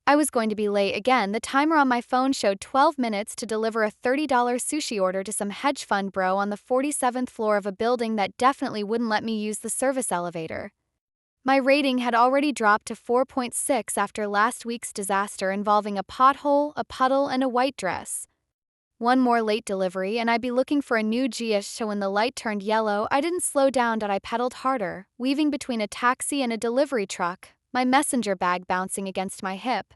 I was going to be late again. The timer on my phone showed 12 minutes to deliver a $30 sushi order to some hedge fund bro on the 47th floor of a building that definitely wouldn't let me use the service elevator. My rating had already dropped to 4.6 after last week's disaster involving a pothole, a puddle, and a white dress. One more late delivery, and I'd be looking for a new Gia. So when the light turned yellow, I didn't slow down, but I pedaled harder, weaving between a taxi and a delivery truck, my messenger bag bouncing against my hip.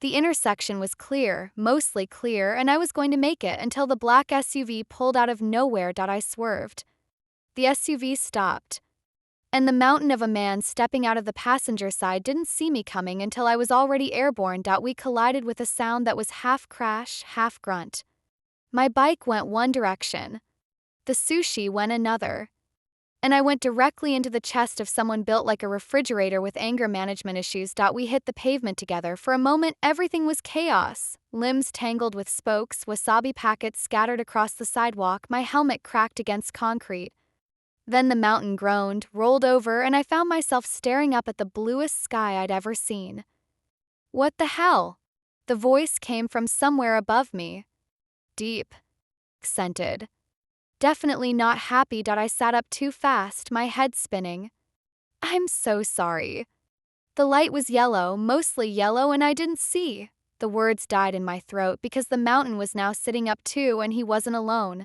The intersection was clear, mostly clear, and I was going to make it until the black SUV pulled out of nowhere. I swerved. The SUV stopped, and the mountain of a man stepping out of the passenger side didn't see me coming until I was already airborne. We collided with a sound that was half crash, half grunt. My bike went one direction. The sushi went another. And I went directly into the chest of someone built like a refrigerator with anger management issues. We hit the pavement together. For a moment, everything was chaos. Limbs tangled with spokes, wasabi packets scattered across the sidewalk, my helmet cracked against concrete. Then the mountain groaned, rolled over, and I found myself staring up at the bluest sky I'd ever seen. What the hell? The voice came from somewhere above me. Deep. Accented. Definitely not happy. I sat up too fast, my head spinning. I'm so sorry. The light was yellow, mostly yellow, and I didn't see. The words died in my throat because the mountain was now sitting up too, and he wasn't alone.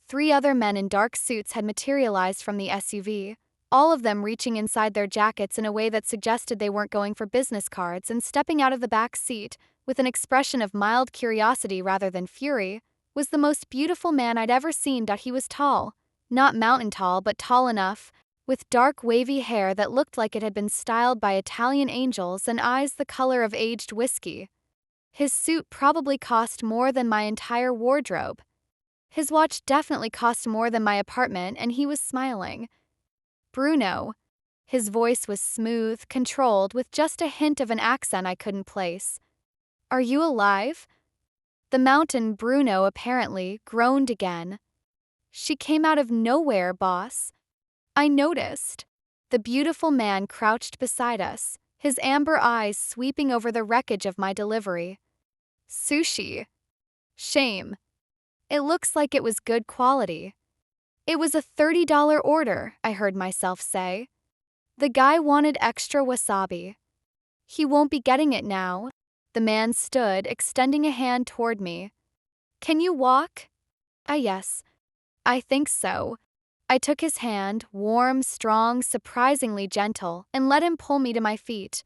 3 other men in dark suits had materialized from the SUV, all of them reaching inside their jackets in a way that suggested they weren't going for business cards, and stepping out of the back seat, with an expression of mild curiosity rather than fury, was the most beautiful man I'd ever seen. He was tall, not mountain tall, but tall enough, with dark wavy hair that looked like it had been styled by Italian angels and eyes the color of aged whiskey. His suit probably cost more than my entire wardrobe. His watch definitely cost more than my apartment, and he was smiling. Bruno. His voice was smooth, controlled, with just a hint of an accent I couldn't place. Are you alive? The mountain, Bruno apparently, groaned again. She came out of nowhere, boss. I noticed. The beautiful man crouched beside us, his amber eyes sweeping over the wreckage of my delivery. Sushi. Shame. It looks like it was good quality. It was a $30 order, I heard myself say. The guy wanted extra wasabi. He won't be getting it now. The man stood, extending a hand toward me. Can you walk? Yes. I think so. I took his hand, warm, strong, surprisingly gentle, and let him pull me to my feet.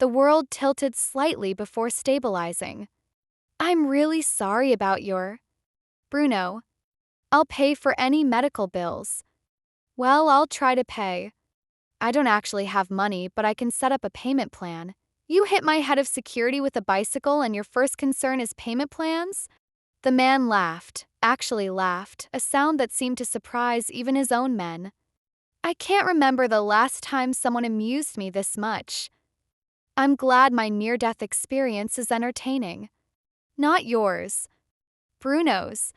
The world tilted slightly before stabilizing. I'm really sorry about your... Bruno. I'll pay for any medical bills. Well, I'll try to pay. I don't actually have money, but I can set up a payment plan. You hit my head of security with a bicycle and your first concern is payment plans? The man laughed, actually laughed, a sound that seemed to surprise even his own men. I can't remember the last time someone amused me this much. I'm glad my near-death experience is entertaining. Not yours. Bruno's.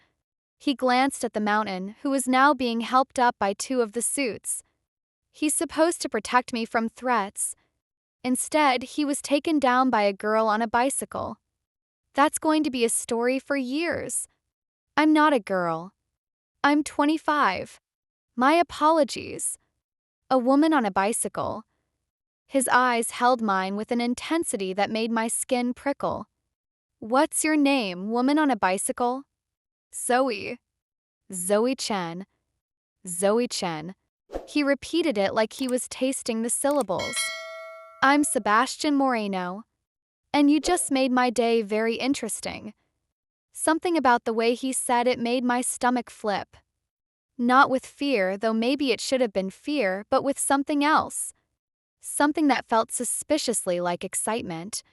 He glanced at the mountain, who was now being helped up by 2 of the suits. He's supposed to protect me from threats. Instead, he was taken down by a girl on a bicycle. That's going to be a story for years. I'm not a girl. I'm 25. My apologies. A woman on a bicycle. His eyes held mine with an intensity that made my skin prickle. What's your name, woman on a bicycle? Zoe. Zoe Chen. Zoe Chen. He repeated it like he was tasting the syllables. I'm Sebastian Moreno. And you just made my day very interesting. Something about the way he said it made my stomach flip. Not with fear, though maybe it should have been fear, but with something else. Something that felt suspiciously like excitement.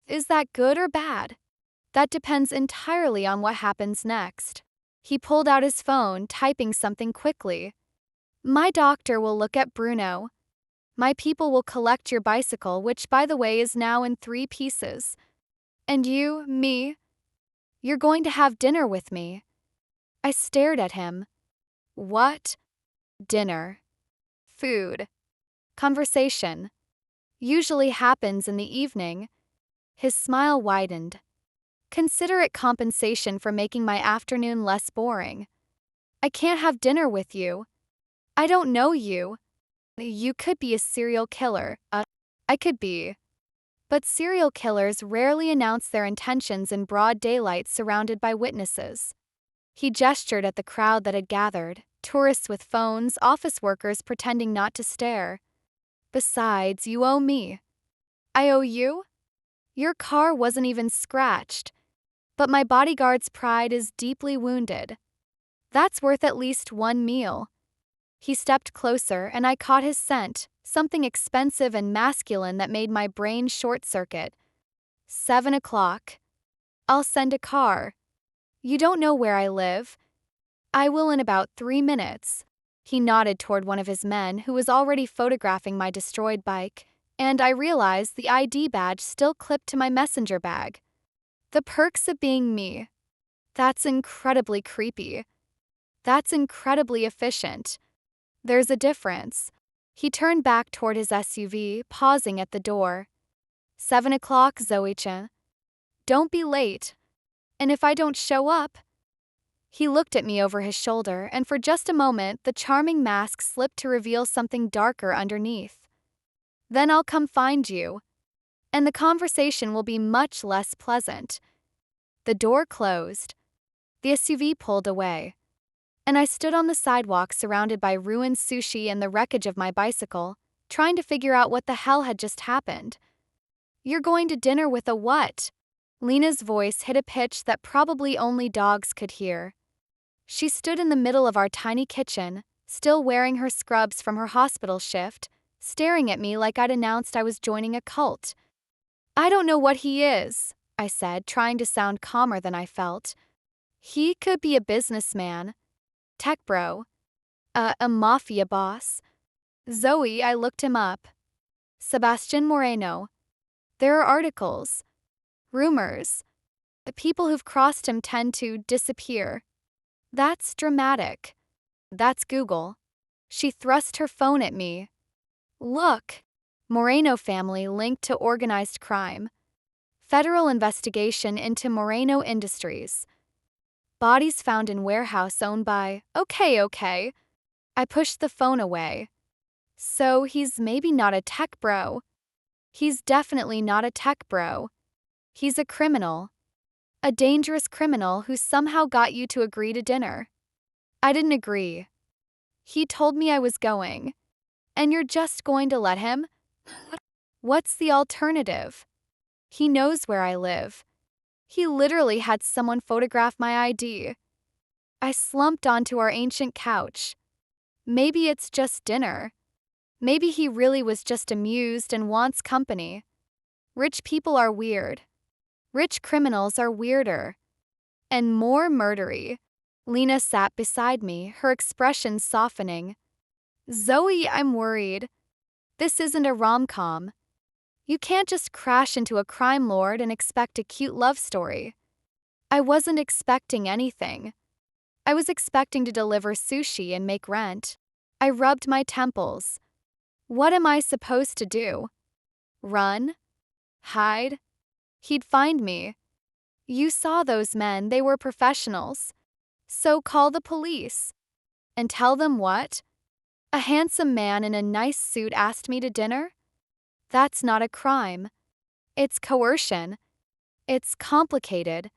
Is that good or bad? That depends entirely on what happens next. He pulled out his phone, typing something quickly. My doctor will look at Bruno. My people will collect your bicycle, which by the way is now in 3 pieces. And you, me, you're going to have dinner with me. I stared at him. What? Dinner. Food. Conversation. Usually happens in the evening. His smile widened. Consider it compensation for making my afternoon less boring. I can't have dinner with you. I don't know you. You could be a serial killer. I could be. But serial killers rarely announce their intentions in broad daylight surrounded by witnesses. He gestured at the crowd that had gathered, tourists with phones, office workers pretending not to stare. Besides, you owe me. I owe you? Your car wasn't even scratched. But my bodyguard's pride is deeply wounded. That's worth at least one meal. He stepped closer and I caught his scent, something expensive and masculine that made my brain short-circuit. 7 o'clock. I'll send a car. You don't know where I live. I will in about 3 minutes. He nodded toward one of his men who was already photographing my destroyed bike, and I realized the ID badge still clipped to my messenger bag. The perks of being me. That's incredibly creepy. That's incredibly efficient. There's a difference. He turned back toward his SUV, pausing at the door. 7 o'clock, Zoe-chan. Don't be late. And if I don't show up... He looked at me over his shoulder, and for just a moment, the charming mask slipped to reveal something darker underneath. Then I'll come find you. And the conversation will be much less pleasant. The door closed. The SUV pulled away. And I stood on the sidewalk surrounded by ruined sushi and the wreckage of my bicycle, trying to figure out what the hell had just happened. You're going to dinner with a what? Lena's voice hit a pitch that probably only dogs could hear. She stood in the middle of our tiny kitchen, still wearing her scrubs from her hospital shift, staring at me like I'd announced I was joining a cult. I don't know what he is, I said, trying to sound calmer than I felt. He could be a businessman. Tech bro. A mafia boss. Zoe, I looked him up. Sebastian Moreno. There are articles. Rumors. The people who've crossed him tend to disappear. That's dramatic. That's Google. She thrust her phone at me. Look. Moreno family linked to organized crime. Federal investigation into Moreno Industries. Bodies found in warehouse owned by... Okay. I pushed the phone away. So he's maybe not a tech bro. He's definitely not a tech bro. He's a criminal. A dangerous criminal who somehow got you to agree to dinner. I didn't agree. He told me I was going. And you're just going to let him? What's the alternative? He knows where I live. He literally had someone photograph my ID. I slumped onto our ancient couch. Maybe it's just dinner. Maybe he really was just amused and wants company. Rich people are weird. Rich criminals are weirder. And more murdery. Lena sat beside me, her expression softening. Zoe, I'm worried. This isn't a rom-com. You can't just crash into a crime lord and expect a cute love story. I wasn't expecting anything. I was expecting to deliver sushi and make rent. I rubbed my temples. What am I supposed to do? Run? Hide? He'd find me. You saw those men, they were professionals. So call the police. And tell them what? A handsome man in a nice suit asked me to dinner? That's not a crime. It's coercion. It's complicated.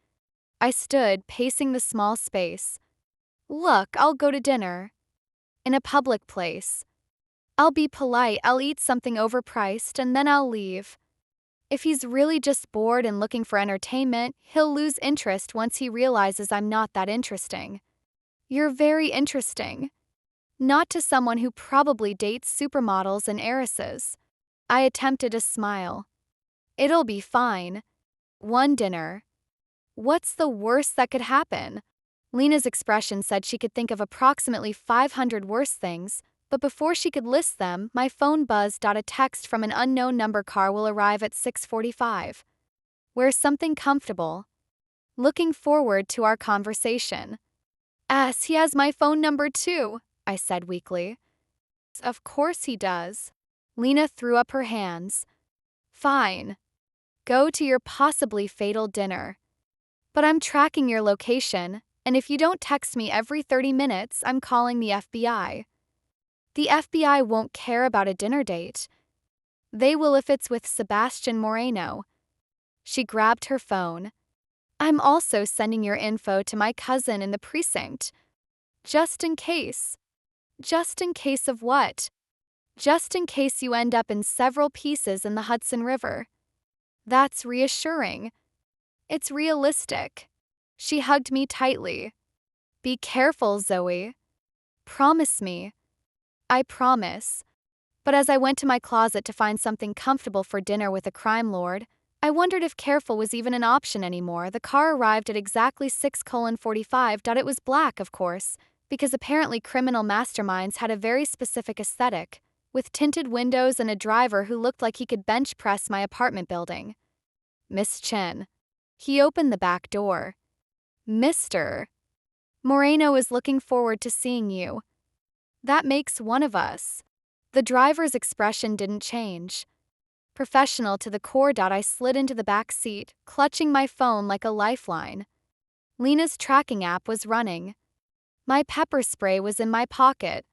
I stood, pacing the small space. Look, I'll go to dinner. In a public place. I'll be polite, I'll eat something overpriced, and then I'll leave. If he's really just bored and looking for entertainment, he'll lose interest once he realizes I'm not that interesting. You're very interesting. Not to someone who probably dates supermodels and heiresses. I attempted a smile. It'll be fine. One dinner. What's the worst that could happen? Lena's expression said she could think of approximately 500 worse things, but before she could list them, my phone buzzed. A text from an unknown number. Car will arrive at 6:45. Wear something comfortable. Looking forward to our conversation. He has my phone number too, I said weakly. Of course he does. Lena threw up her hands. Fine. Go to your possibly fatal dinner. But I'm tracking your location, and if you don't text me every 30 minutes, I'm calling the FBI. The FBI won't care about a dinner date. They will if it's with Sebastian Moreno. She grabbed her phone. I'm also sending your info to my cousin in the precinct. Just in case. Just in case of what? Just in case you end up in several pieces in the Hudson River. That's reassuring. It's realistic. She hugged me tightly. Be careful, Zoe. Promise me. I promise. But as I went to my closet to find something comfortable for dinner with a crime lord, I wondered if careful was even an option anymore. The car arrived at exactly 6:45. It was black, of course, because apparently criminal masterminds had a very specific aesthetic, with tinted windows and a driver who looked like he could bench press my apartment building. Miss Chen. He opened the back door. Mr. Moreno is looking forward to seeing you. That makes one of us. The driver's expression didn't change. Professional to the core. I slid into the back seat, clutching my phone like a lifeline. Lena's tracking app was running. My pepper spray was in my pocket.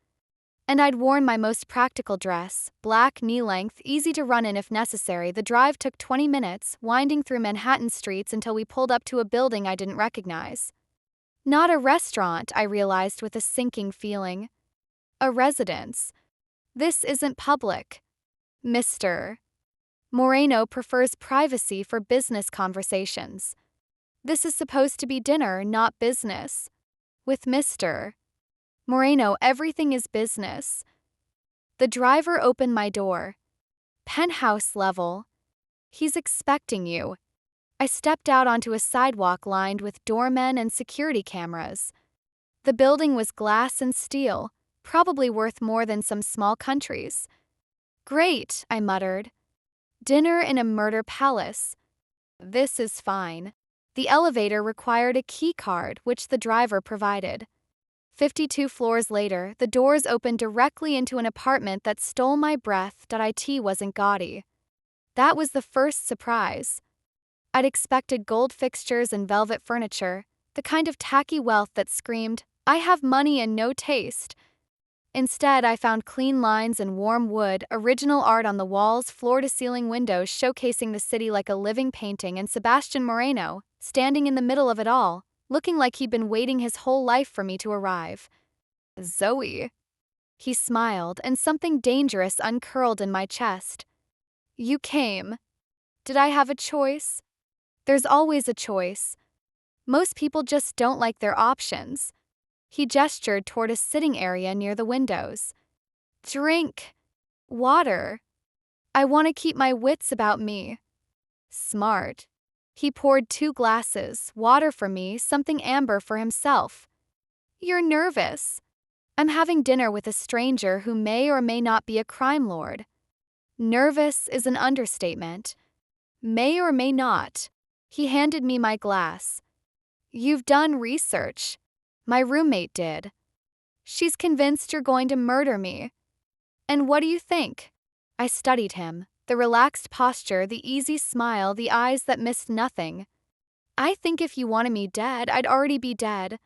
And I'd worn my most practical dress, black, knee-length, easy to run in if necessary. The drive took 20 minutes, winding through Manhattan streets until we pulled up to a building I didn't recognize. Not a restaurant, I realized with a sinking feeling. A residence. This isn't public. Mr. Moreno prefers privacy for business conversations. This is supposed to be dinner, not business. With Mr. Moreno, everything is business. The driver opened my door. Penthouse level. He's expecting you. I stepped out onto a sidewalk lined with doormen and security cameras. The building was glass and steel, probably worth more than some small countries. Great, I muttered. Dinner in a murder palace. This is fine. The elevator required a key card, which the driver provided. 52 floors later, the doors opened directly into an apartment that stole my breath. It wasn't gaudy. That was the first surprise. I'd expected gold fixtures and velvet furniture, the kind of tacky wealth that screamed, I have money and no taste. Instead, I found clean lines and warm wood, original art on the walls, floor-to-ceiling windows showcasing the city like a living painting, and Sebastian Moreno, standing in the middle of it all, looking like he'd been waiting his whole life for me to arrive. Zoe. He smiled, and something dangerous uncurled in my chest. You came. Did I have a choice? There's always a choice. Most people just don't like their options. He gestured toward a sitting area near the windows. Drink. Water. I want to keep my wits about me. Smart. He poured 2 glasses, water for me, something amber for himself. You're nervous. I'm having dinner with a stranger who may or may not be a crime lord. Nervous is an understatement. May or may not. He handed me my glass. You've done research. My roommate did. She's convinced you're going to murder me. And what do you think? I studied him, the relaxed posture, the easy smile, the eyes that missed nothing. I think if you wanted me dead, I'd already be dead.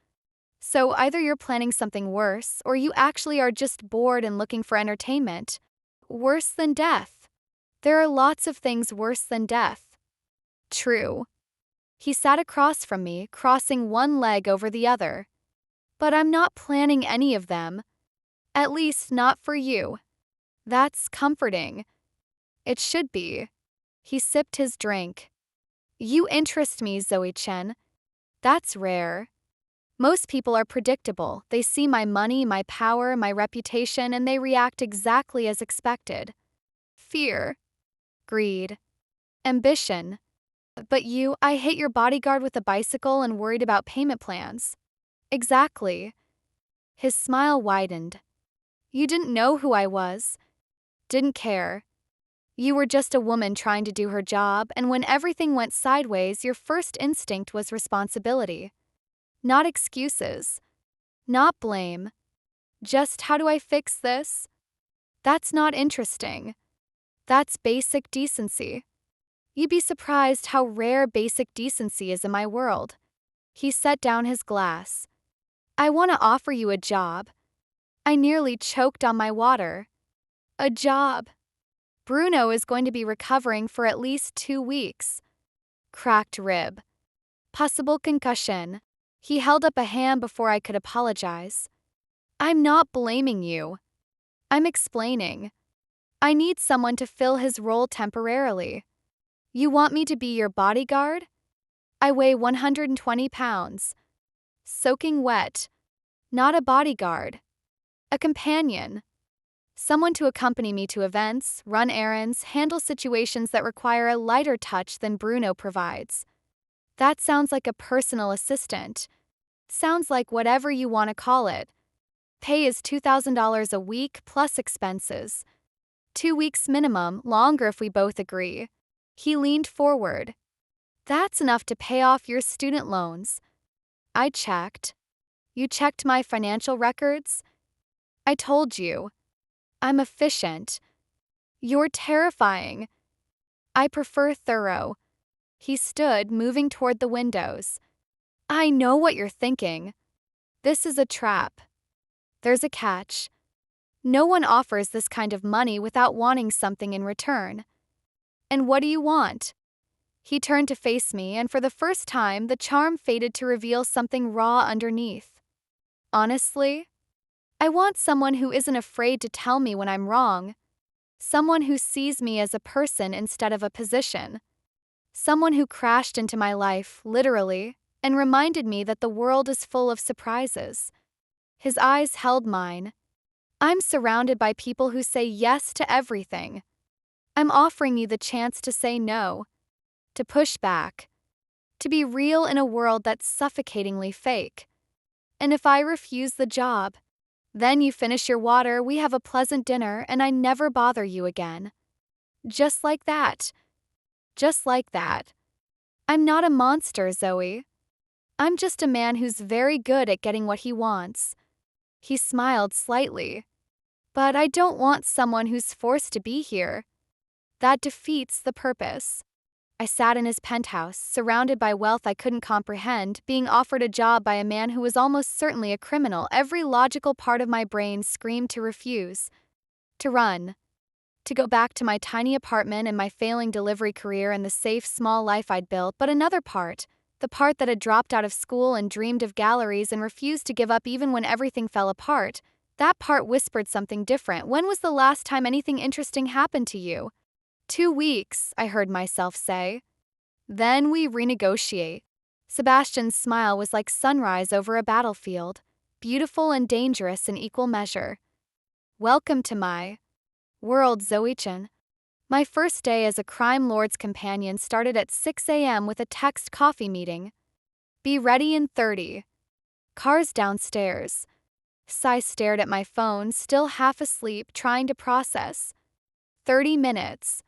So either you're planning something worse, or you actually are just bored and looking for entertainment. Worse than death. There are lots of things worse than death. True. He sat across from me, crossing one leg over the other. But I'm not planning any of them. At least not for you. That's comforting. It should be. He sipped his drink. You interest me, Zoe Chen. That's rare. Most people are predictable. They see my money, my power, my reputation, and they react exactly as expected. Fear. Greed. Ambition. But you, I hate your bodyguard with a bicycle and worried about payment plans. Exactly. His smile widened. You didn't know who I was. Didn't care. You were just a woman trying to do her job, and when everything went sideways, your first instinct was responsibility. Not excuses. Not blame. Just how do I fix this? That's not interesting. That's basic decency. You'd be surprised how rare basic decency is in my world. He set down his glass. I want to offer you a job. I nearly choked on my water. A job. Bruno is going to be recovering for at least 2 weeks. Cracked rib. Possible concussion. He held up a hand before I could apologize. I'm not blaming you. I'm explaining. I need someone to fill his role temporarily. You want me to be your bodyguard? I weigh 120 pounds. Soaking wet. Not a bodyguard. A companion. Someone to accompany me to events, run errands, handle situations that require a lighter touch than Bruno provides. That sounds like a personal assistant. Sounds like whatever you want to call it. Pay is $2,000 a week plus expenses. 2 weeks minimum, longer if we both agree. He leaned forward. That's enough to pay off your student loans. I checked. You checked my financial records? I told you. I'm efficient. You're terrifying. I prefer thorough. He stood, moving toward the windows. I know what you're thinking. This is a trap. There's a catch. No one offers this kind of money without wanting something in return. And what do you want? He turned to face me, and for the first time, the charm faded to reveal something raw underneath. Honestly, I want someone who isn't afraid to tell me when I'm wrong. Someone who sees me as a person instead of a position. Someone who crashed into my life, literally, and reminded me that the world is full of surprises. His eyes held mine. I'm surrounded by people who say yes to everything. I'm offering you the chance to say no, to push back, to be real in a world that's suffocatingly fake. And if I refuse the job, then you finish your water, we have a pleasant dinner, and I never bother you again. Just like that. Just like that. I'm not a monster, Zoe. I'm just a man who's very good at getting what he wants. He smiled slightly. But I don't want someone who's forced to be here. That defeats the purpose. I sat in his penthouse, surrounded by wealth I couldn't comprehend, being offered a job by a man who was almost certainly a criminal. Every logical part of my brain screamed to refuse. To run. To go back to my tiny apartment and my failing delivery career and the safe, small life I'd built, but another part, the part that had dropped out of school and dreamed of galleries and refused to give up even when everything fell apart, that part whispered something different. When was the last time anything interesting happened to you? 2 weeks, I heard myself say. Then we renegotiate. Sebastian's smile was like sunrise over a battlefield, beautiful and dangerous in equal measure. Welcome to my world, Zoe-chan. My first day as a crime lord's companion started at 6 a.m. with a text coffee meeting. Be ready in 30. Cars downstairs. Sai stared at my phone, still half asleep, trying to process. 30 minutes.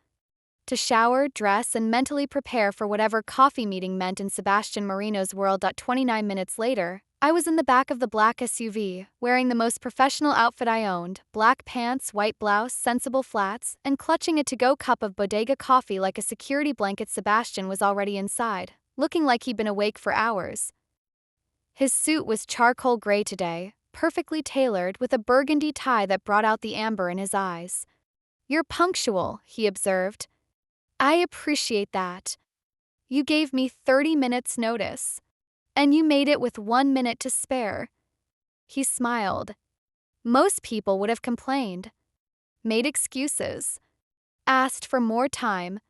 To shower, dress, and mentally prepare for whatever coffee meeting meant in Sebastian Marino's world. 29 minutes later, I was in the back of the black SUV, wearing the most professional outfit I owned, black pants, white blouse, sensible flats, and clutching a to-go cup of bodega coffee like a security blanket. Sebastian was already inside, looking like he'd been awake for hours. His suit was charcoal gray today, perfectly tailored, with a burgundy tie that brought out the amber in his eyes. You're punctual, he observed. I appreciate that. You gave me 30 minutes notice. And you made it with 1 minute to spare. He smiled. Most people would have complained. Made excuses. Asked for more time.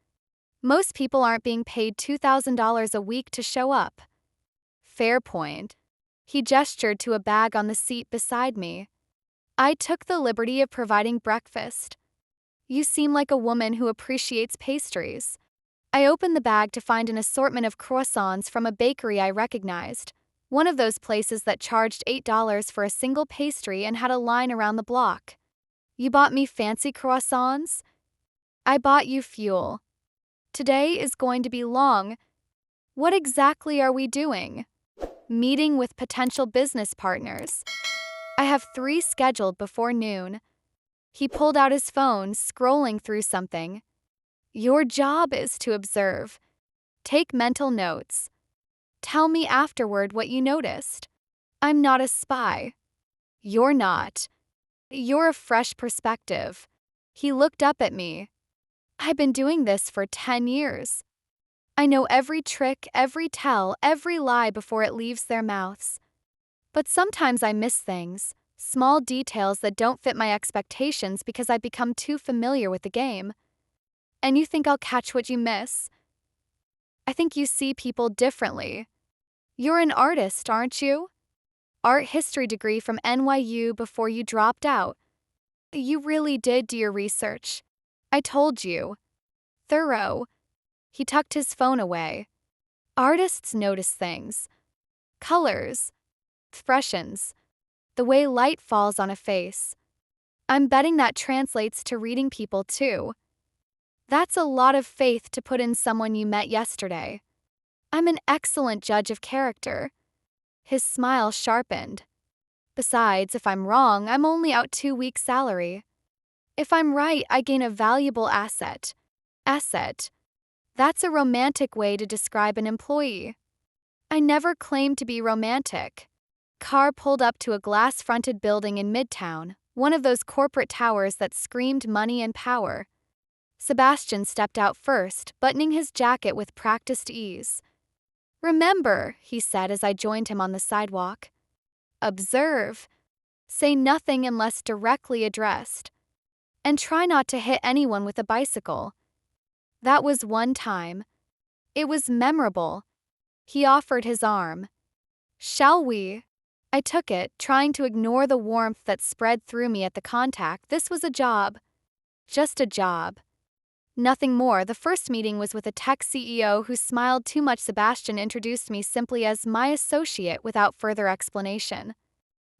Most people aren't being paid $2,000 a week to show up. Fair point. He gestured to a bag on the seat beside me. I took the liberty of providing breakfast. You seem like a woman who appreciates pastries. I opened the bag to find an assortment of croissants from a bakery I recognized, one of those places that charged $8 for a single pastry and had a line around the block. You bought me fancy croissants? I bought you fuel. Today is going to be long. What exactly are we doing? Meeting with potential business partners. I have 3 scheduled before noon. He pulled out his phone, scrolling through something. Your job is to observe. Take mental notes. Tell me afterward what you noticed. I'm not a spy. You're not. You're a fresh perspective. He looked up at me. I've been doing this for 10 years. I know every trick, every tell, every lie before it leaves their mouths. But sometimes I miss things, small details that don't fit my expectations because I've become too familiar with the game. And you think I'll catch what you miss? I think you see people differently. You're an artist, aren't you? Art history degree from NYU before you dropped out. You really did do your research. I told you. Thorough. He tucked his phone away. Artists notice things. Colors. Expressions. The way light falls on a face. I'm betting that translates to reading people too. That's a lot of faith to put in someone you met yesterday. I'm an excellent judge of character. His smile sharpened. Besides, if I'm wrong, I'm only out 2 weeks' salary. If I'm right, I gain a valuable asset. Asset. That's a romantic way to describe an employee. I never claimed to be romantic. Car pulled up to a glass-fronted building in Midtown, one of those corporate towers that screamed money and power. Sebastian stepped out first, buttoning his jacket with practiced ease. Remember, he said as I joined him on the sidewalk. Observe. Say nothing unless directly addressed. And try not to hit anyone with a bicycle. That was one time. It was memorable. He offered his arm. Shall we? I took it, trying to ignore the warmth that spread through me at the contact. This was a job. Just a job. Nothing more. The first meeting was with a tech CEO who smiled too much. Sebastian introduced me simply as my associate without further explanation.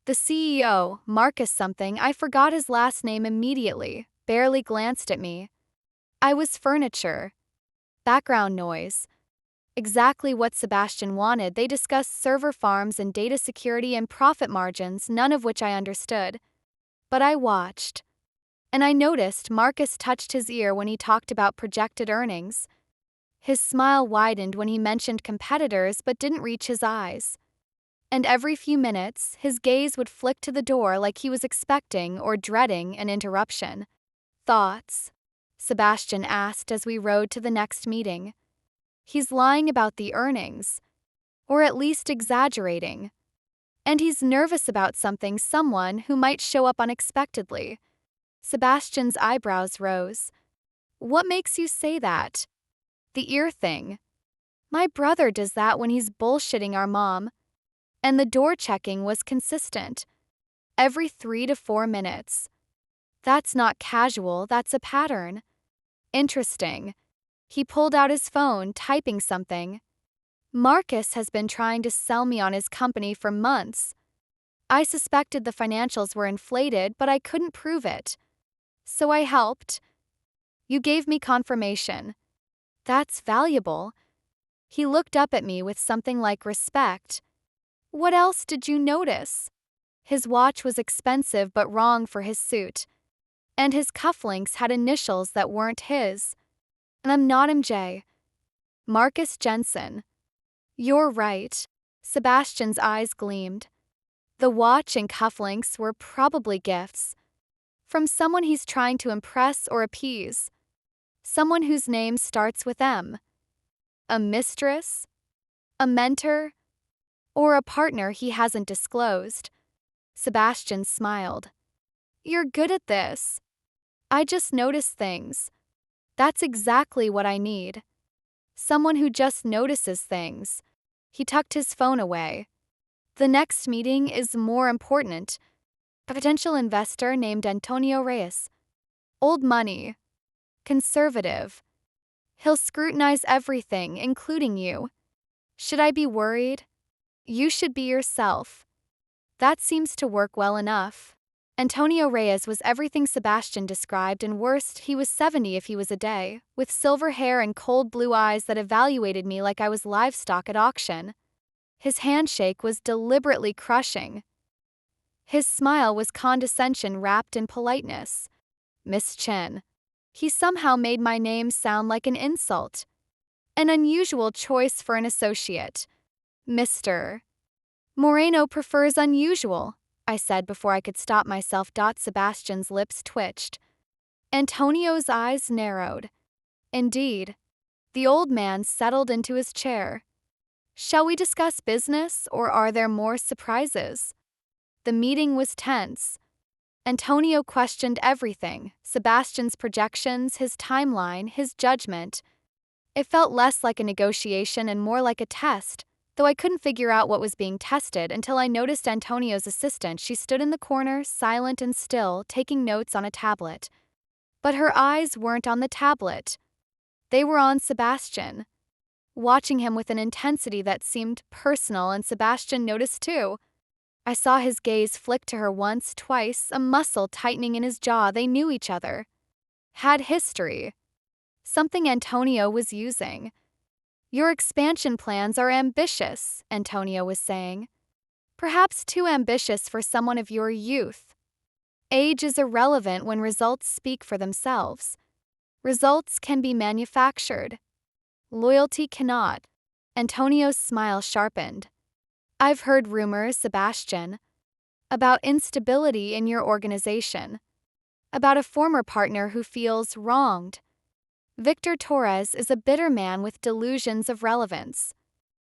The CEO, Marcus something, I forgot his last name immediately, barely glanced at me. I was furniture. Background noise. Exactly what Sebastian wanted. They discussed server farms and data security and profit margins, none of which I understood. But I watched. And I noticed Marcus touched his ear when he talked about projected earnings. His smile widened when he mentioned competitors but didn't reach his eyes. And every few minutes, his gaze would flick to the door like he was expecting or dreading an interruption. Thoughts? Sebastian asked as we rode to the next meeting. He's lying about the earnings. Or at least exaggerating. And he's nervous about someone who might show up unexpectedly. Sebastian's eyebrows rose. What makes you say that? The ear thing. My brother does that when he's bullshitting our mom. And the door checking was consistent. Every 3 to 4 minutes. That's not casual, that's a pattern. Interesting. He pulled out his phone, typing something. Marcus has been trying to sell me on his company for months. I suspected the financials were inflated, but I couldn't prove it. So I helped. You gave me confirmation. That's valuable. He looked up at me with something like respect. What else did you notice? His watch was expensive but wrong for his suit. And his cufflinks had initials that weren't his. And I'm not MJ. Marcus Jensen. You're right. Sebastian's eyes gleamed. The watch and cufflinks were probably gifts. From someone he's trying to impress or appease. Someone whose name starts with M. A mistress? A mentor? Or a partner he hasn't disclosed. Sebastian smiled. You're good at this. I just notice things. That's exactly what I need. Someone who just notices things. He tucked his phone away. The next meeting is more important. A potential investor named Antonio Reyes. Old money. Conservative. He'll scrutinize everything, including you. Should I be worried? You should be yourself. That seems to work well enough. Antonio Reyes was everything Sebastian described, and worst, he was 70 if he was a day, with silver hair and cold blue eyes that evaluated me like I was livestock at auction. His handshake was deliberately crushing. His smile was condescension wrapped in politeness. Miss Chen. He somehow made my name sound like an insult. An unusual choice for an associate. Mr. Moreno prefers unusual, I said before I could stop myself. Sebastian's lips twitched. Antonio's eyes narrowed. Indeed. The old man settled into his chair. Shall we discuss business, or are there more surprises? The meeting was tense. Antonio questioned everything: Sebastian's projections, his timeline, his judgment. It felt less like a negotiation and more like a test, though I couldn't figure out what was being tested until I noticed Antonio's assistant. She stood in the corner, silent and still, taking notes on a tablet. But her eyes weren't on the tablet. They were on Sebastian, watching him with an intensity that seemed personal, and Sebastian noticed too. I saw his gaze flick to her once, twice, a muscle tightening in his jaw. They knew each other. Had history. Something Antonio was using. Your expansion plans are ambitious, Antonio was saying. Perhaps too ambitious for someone of your youth. Age is irrelevant when results speak for themselves. Results can be manufactured. Loyalty cannot. Antonio's smile sharpened. I've heard rumors, Sebastian, about instability in your organization, about a former partner who feels wronged. Victor Torres is a bitter man with delusions of relevance.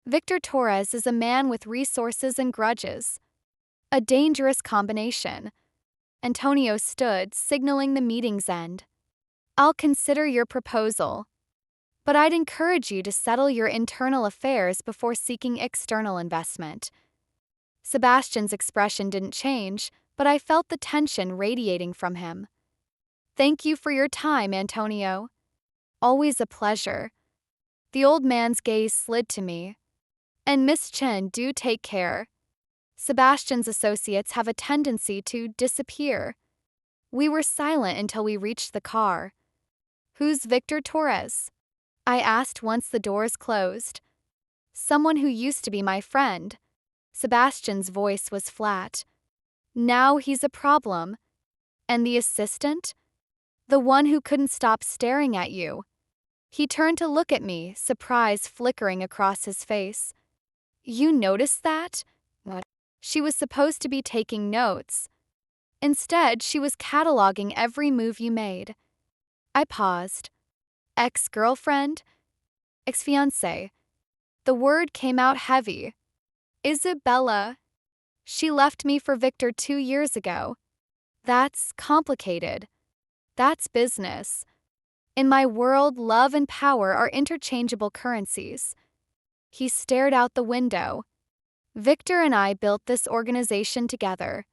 Victor Torres is a man with resources and grudges. A dangerous combination. Antonio stood, signaling the meeting's end. I'll consider your proposal, but I'd encourage you to settle your internal affairs before seeking external investment. Sebastian's expression didn't change, but I felt the tension radiating from him. Thank you for your time, Antonio. Always a pleasure. The old man's gaze slid to me. And Miss Chen, do take care. Sebastian's associates have a tendency to disappear. We were silent until we reached the car. Who's Victor Torres? I asked once the doors closed. Someone who used to be my friend. Sebastian's voice was flat. Now he's a problem. And the assistant? The one who couldn't stop staring at you. He turned to look at me, surprise flickering across his face. You noticed that? What? She was supposed to be taking notes. Instead, she was cataloging every move you made. I paused. Ex-girlfriend? Ex-fiancé. The word came out heavy. Isabella. She left me for Victor 2 years ago. That's complicated. That's business. In my world, love and power are interchangeable currencies. He stared out the window. Victor and I built this organization together.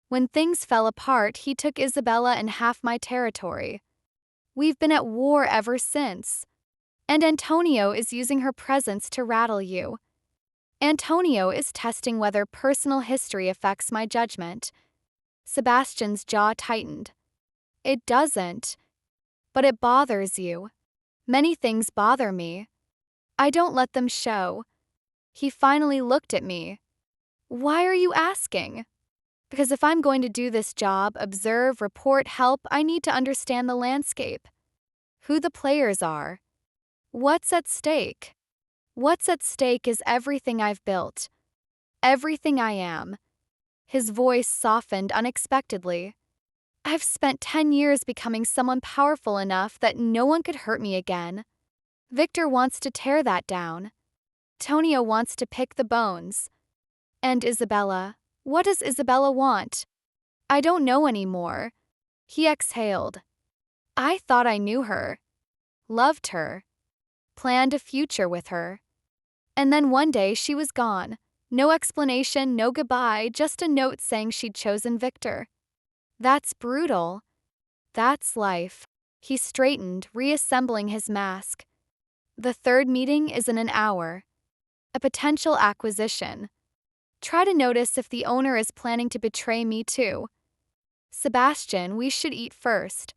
When things fell apart, he took Isabella and half my territory. We've been at war ever since. And Antonio is using her presence to rattle you. Antonio is testing whether personal history affects my judgment. Sebastian's jaw tightened. It doesn't. But it bothers you. Many things bother me. I don't let them show. He finally looked at me. Why are you asking? Because if I'm going to do this job, observe, report, help, I need to understand the landscape. Who the players are. What's at stake? What's at stake is everything I've built. Everything I am. His voice softened unexpectedly. I've spent 10 years becoming someone powerful enough that no one could hurt me again. Victor wants to tear that down. Antonio wants to pick the bones. And Isabella, what does Isabella want? I don't know anymore. He exhaled. I thought I knew her. Loved her. Planned a future with her. And then one day she was gone. No explanation, no goodbye, just a note saying she'd chosen Victor. That's brutal. That's life. He straightened, reassembling his mask. The third meeting is in an hour. A potential acquisition. Try to notice if the owner is planning to betray me too. Sebastian, we should eat first.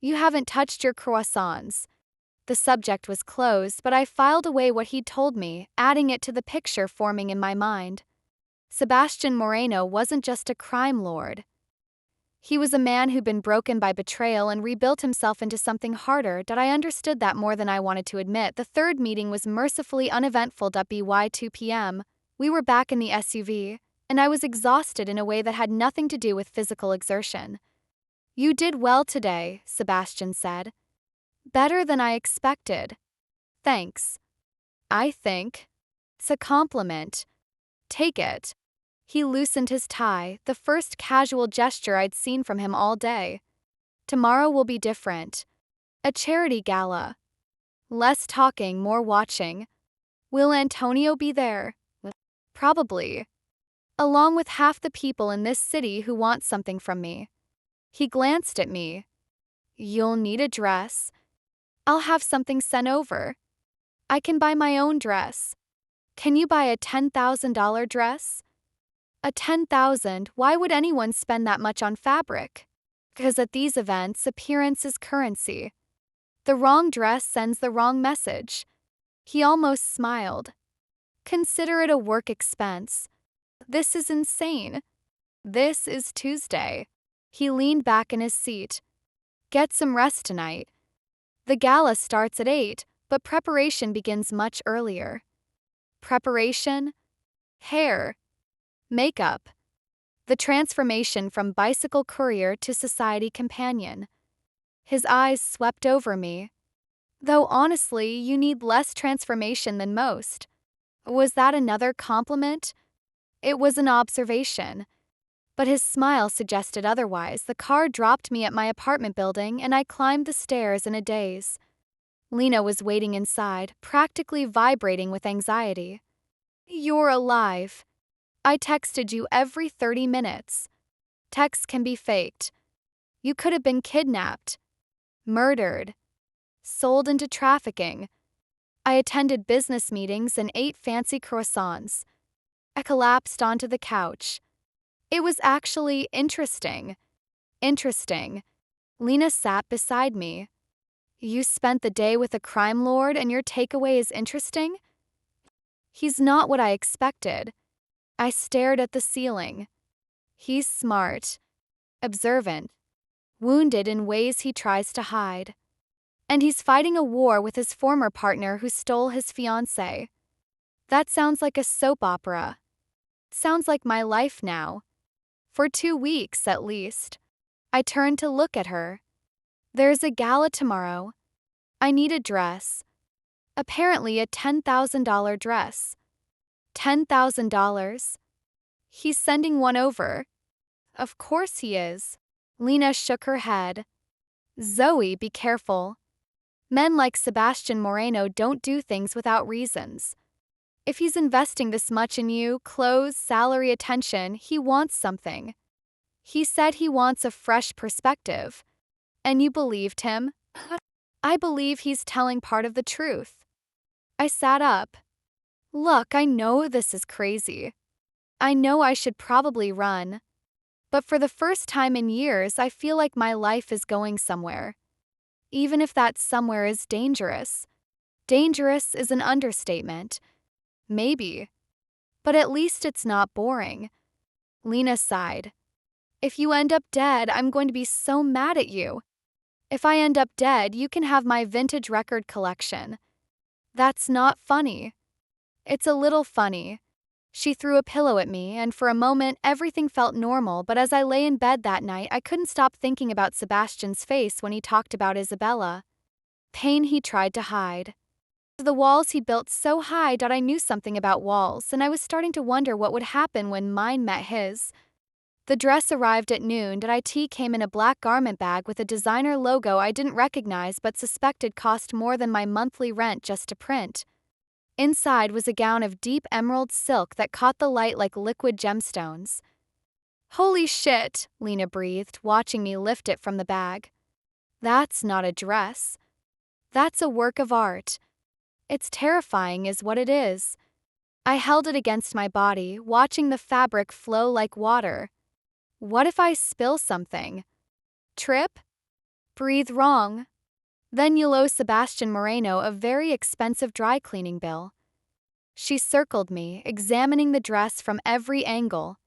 You haven't touched your croissants. The subject was closed, but I filed away what he'd told me, adding it to the picture forming in my mind. Sebastian Moreno wasn't just a crime lord. He was a man who'd been broken by betrayal and rebuilt himself into something harder. That I understood that more than I wanted to admit. The third meeting was mercifully uneventful. By 2 p.m., we were back in the SUV, and I was exhausted in a way that had nothing to do with physical exertion. "You did well today," Sebastian said. "Better than I expected." "Thanks." "I think it's a compliment. Take it." He loosened his tie, the first casual gesture I'd seen from him all day. "Tomorrow will be different. A charity gala. Less talking, more watching. Will Antonio be there?" "Probably. Along with half the people in this city who want something from me." He glanced at me. "You'll need a dress. I'll have something sent over. I can buy my own dress. Can you buy a $10,000 dress?" "A 10,000? Why would anyone spend that much on fabric?" "'Cause at these events, appearance is currency. The wrong dress sends the wrong message." He almost smiled. "Consider it a work expense." "This is insane." "This is Tuesday." He leaned back in his seat. "Get some rest tonight. The gala starts at 8, but preparation begins much earlier." "Preparation?" "Hair. Makeup. The transformation from bicycle courier to society companion." His eyes swept over me. "Though honestly, you need less transformation than most." Was that another compliment? It was an observation. But his smile suggested otherwise. The car dropped me at my apartment building, and I climbed the stairs in a daze. Lena was waiting inside, practically vibrating with anxiety. "You're alive. I texted you every 30 minutes. Texts can be faked. You could have been kidnapped, murdered, sold into trafficking." I attended business meetings and ate fancy croissants. I collapsed onto the couch. "It was actually interesting." "Interesting." Lena sat beside me. "You spent the day with a crime lord and your takeaway is interesting?" "He's not what I expected." I stared at the ceiling. "He's smart, observant, wounded in ways he tries to hide. And he's fighting a war with his former partner who stole his fiancée." That sounds like a soap opera. Sounds like my life now. For 2 weeks, at least. I turned to look at her. "There's a gala tomorrow. I need a dress. Apparently a $10,000 dress." $10,000? He's sending one over. Of course he is. Lena shook her head. "Zoe, be careful. Men like Sebastian Moreno don't do things without reasons. If he's investing this much in you, clothes, salary, attention, he wants something. He said he wants a fresh perspective. And you believed him?" "I believe he's telling part of the truth." I sat up. "Look, I know this is crazy. I know I should probably run. But for the first time in years, I feel like my life is going somewhere. Even if that somewhere is dangerous." Dangerous is an understatement. Maybe. But at least it's not boring. Lena sighed. "If you end up dead, I'm going to be so mad at you. If I end up dead, you can have my vintage record collection." That's not funny. It's a little funny. She threw a pillow at me, and for a moment everything felt normal, but as I lay in bed that night, I couldn't stop thinking about Sebastian's face when he talked about Isabella. Pain he tried to hide. The walls he built so high that I knew something about walls, and I was starting to wonder what would happen when mine met his. The dress arrived at noon. It came in a black garment bag with a designer logo I didn't recognize but suspected cost more than my monthly rent just to print. Inside was a gown of deep emerald silk that caught the light like liquid gemstones. "Holy shit," Lena breathed, watching me lift it from the bag. "That's not a dress. That's a work of art. It's terrifying is what it is." I held it against my body, watching the fabric flow like water. What if I spill something? Trip? Breathe wrong? Then you'll owe Sebastian Moreno a very expensive dry cleaning bill. She circled me, examining the dress from every angle.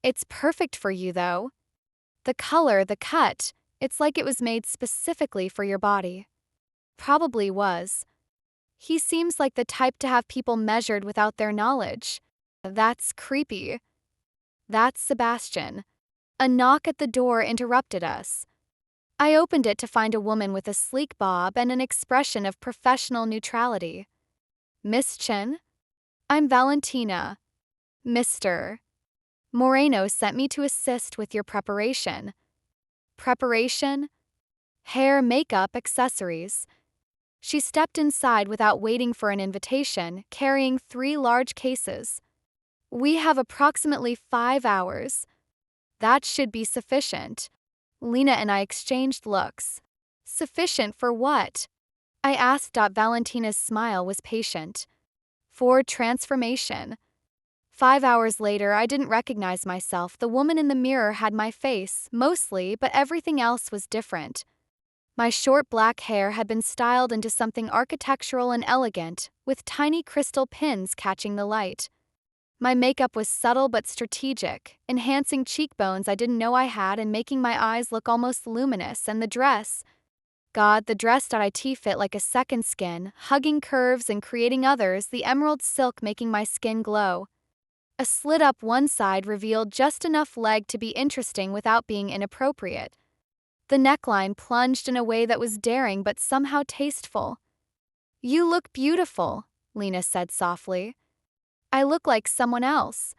"It's perfect for you, though." The color, the cut, it's like it was made specifically for your body. Probably was. He seems like the type to have people measured without their knowledge. That's creepy. That's Sebastian. A knock at the door interrupted us. I opened it to find a woman with a sleek bob and an expression of professional neutrality. Miss Chen? I'm Valentina. Mr. Moreno sent me to assist with your preparation. Preparation? Hair, makeup, accessories. She stepped inside without waiting for an invitation, carrying 3 large cases. We have approximately 5 hours. That should be sufficient. Lena and I exchanged looks. Sufficient for what? I asked. Valentina's smile was patient. For transformation. 5 hours later, I didn't recognize myself. The woman in the mirror had my face, mostly, but everything else was different. My short black hair had been styled into something architectural and elegant, with tiny crystal pins catching the light. My makeup was subtle but strategic, enhancing cheekbones I didn't know I had and making my eyes look almost luminous, and the dress. God, the dress.it fit like a second skin, hugging curves and creating others, the emerald silk making my skin glow. A slit up one side revealed just enough leg to be interesting without being inappropriate. The neckline plunged in a way that was daring but somehow tasteful. You look beautiful, Lena said softly. I look like someone else.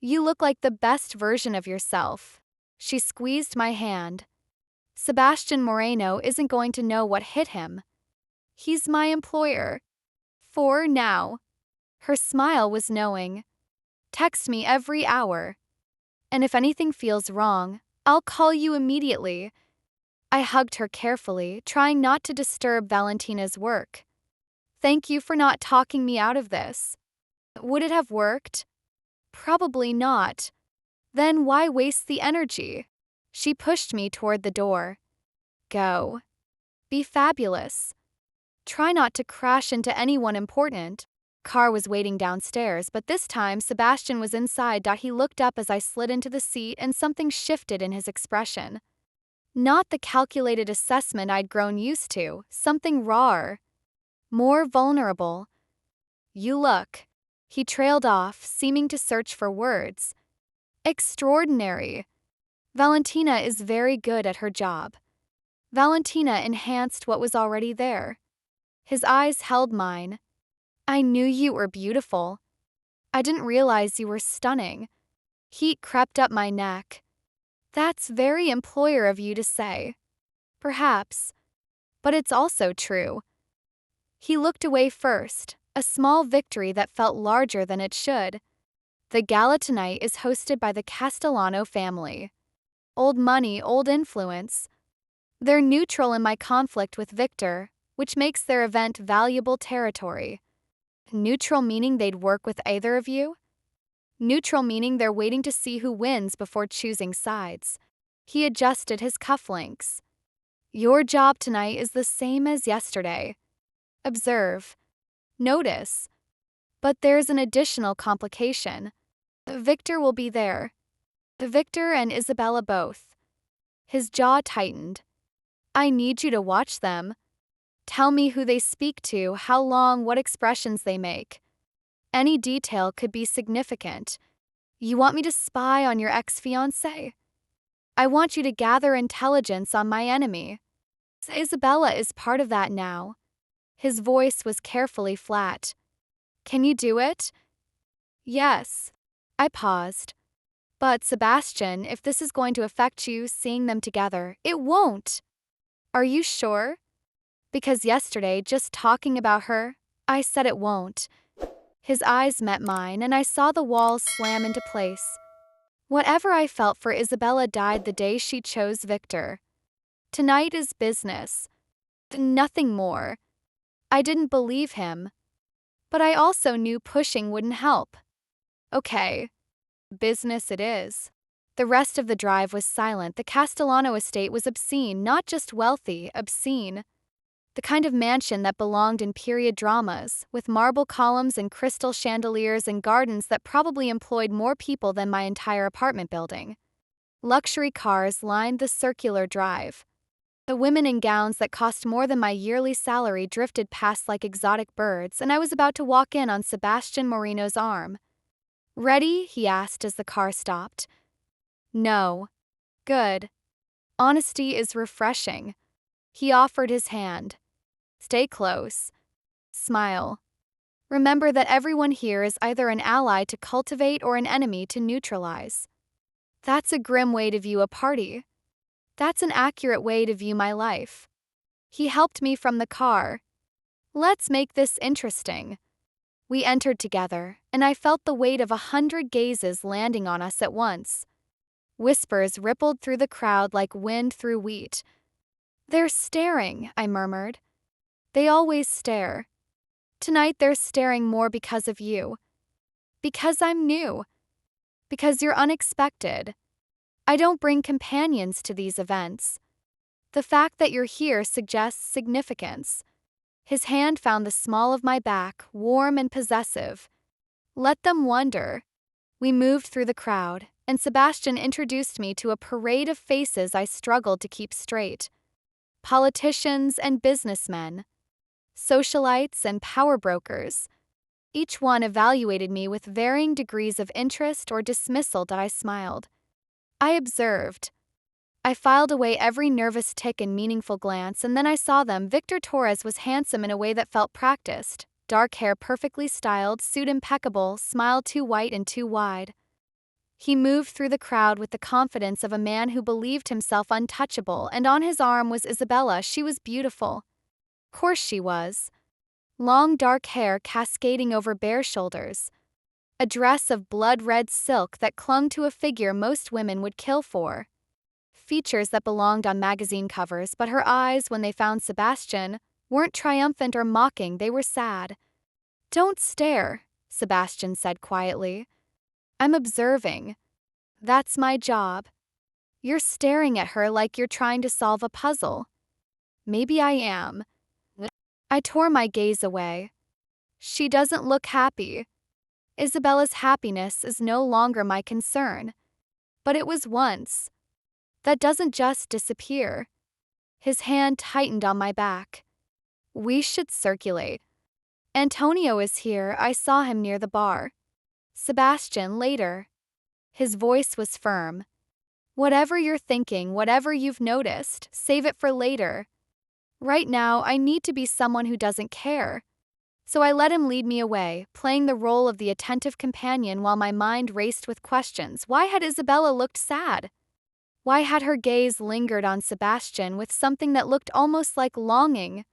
You look like the best version of yourself. She squeezed my hand. Sebastian Moreno isn't going to know what hit him. He's my employer. For now. Her smile was knowing. Text me every hour. And if anything feels wrong, I'll call you immediately. I hugged her carefully, trying not to disturb Valentina's work. Thank you for not talking me out of this. Would it have worked? Probably not. Then why waste the energy? She pushed me toward the door. Go. Be fabulous. Try not to crash into anyone important. Car was waiting downstairs, but this time Sebastian was inside. He looked up as I slid into the seat and something shifted in his expression. Not the calculated assessment I'd grown used to, something rawer. More vulnerable. You look. He trailed off, seeming to search for words. Extraordinary. Valentina is very good at her job. Valentina enhanced what was already there. His eyes held mine. I knew you were beautiful. I didn't realize you were stunning. Heat crept up my neck. That's very employer of you to say. Perhaps. But it's also true. He looked away first, a small victory that felt larger than it should. The gala tonight is hosted by the Castellano family. Old money, old influence. They're neutral in my conflict with Victor, which makes their event valuable territory. Neutral meaning they'd work with either of you? Neutral meaning they're waiting to see who wins before choosing sides. He adjusted his cufflinks. Your job tonight is the same as yesterday. Observe. Notice. But there's an additional complication. Victor will be there. Victor and Isabella both. His jaw tightened. I need you to watch them. Tell me who they speak to, how long, what expressions they make. Any detail could be significant. You want me to spy on your ex-fiancé? I want you to gather intelligence on my enemy. Isabella is part of that now. His voice was carefully flat. Can you do it? Yes. I paused. But Sebastian, if this is going to affect you seeing them together, it won't. Are you sure? Because yesterday, just talking about her, I said it won't. His eyes met mine, and I saw the walls slam into place. Whatever I felt for Isabella died the day she chose Victor. Tonight is business. Nothing more. I didn't believe him. But I also knew pushing wouldn't help. Okay. Business it is. The rest of the drive was silent. The Castellano estate was obscene, not just wealthy, obscene. The kind of mansion that belonged in period dramas, with marble columns and crystal chandeliers and gardens that probably employed more people than my entire apartment building. Luxury cars lined the circular drive. The women in gowns that cost more than my yearly salary drifted past like exotic birds, and I was about to walk in on Sebastian Moreno's arm. "Ready?" he asked as the car stopped. "No." "Good. Honesty is refreshing." He offered his hand. "Stay close. Smile. Remember that everyone here is either an ally to cultivate or an enemy to neutralize." That's a grim way to view a party. That's an accurate way to view my life. He helped me from the car. "Let's make this interesting." We entered together, and I felt the weight of 100 gazes landing on us at once. Whispers rippled through the crowd like wind through wheat. "They're staring," I murmured. "They always stare. Tonight they're staring more because of you. Because I'm new. Because you're unexpected. I don't bring companions to these events. The fact that you're here suggests significance." His hand found the small of my back, warm and possessive. "Let them wonder." We moved through the crowd, and Sebastian introduced me to a parade of faces I struggled to keep straight. Politicians and businessmen. Socialites and power brokers. Each one evaluated me with varying degrees of interest or dismissal. I smiled. I observed. I filed away every nervous tick and meaningful glance, and then I saw them. Victor Torres was handsome in a way that felt practiced. Dark hair perfectly styled, suit impeccable, smile too white and too wide. He moved through the crowd with the confidence of a man who believed himself untouchable, and on his arm was Isabella. She was beautiful. Of course she was. Long dark hair cascading over bare shoulders. A dress of blood-red silk that clung to a figure most women would kill for. Features that belonged on magazine covers, but her eyes, when they found Sebastian, weren't triumphant or mocking, they were sad. "Don't stare," Sebastian said quietly. "I'm observing. That's my job." "You're staring at her like you're trying to solve a puzzle." "Maybe I am." I tore my gaze away. "She doesn't look happy." Isabella's happiness is no longer my concern. But it was once. That doesn't just disappear. His hand tightened on my back. "We should circulate. Antonio is here. I saw him near the bar." "Sebastian, later." His voice was firm. "Whatever you're thinking, whatever you've noticed, save it for later. Right now, I need to be someone who doesn't care." So I let him lead me away, playing the role of the attentive companion while my mind raced with questions. Why had Isabella looked sad? Why had her gaze lingered on Sebastian with something that looked almost like longing?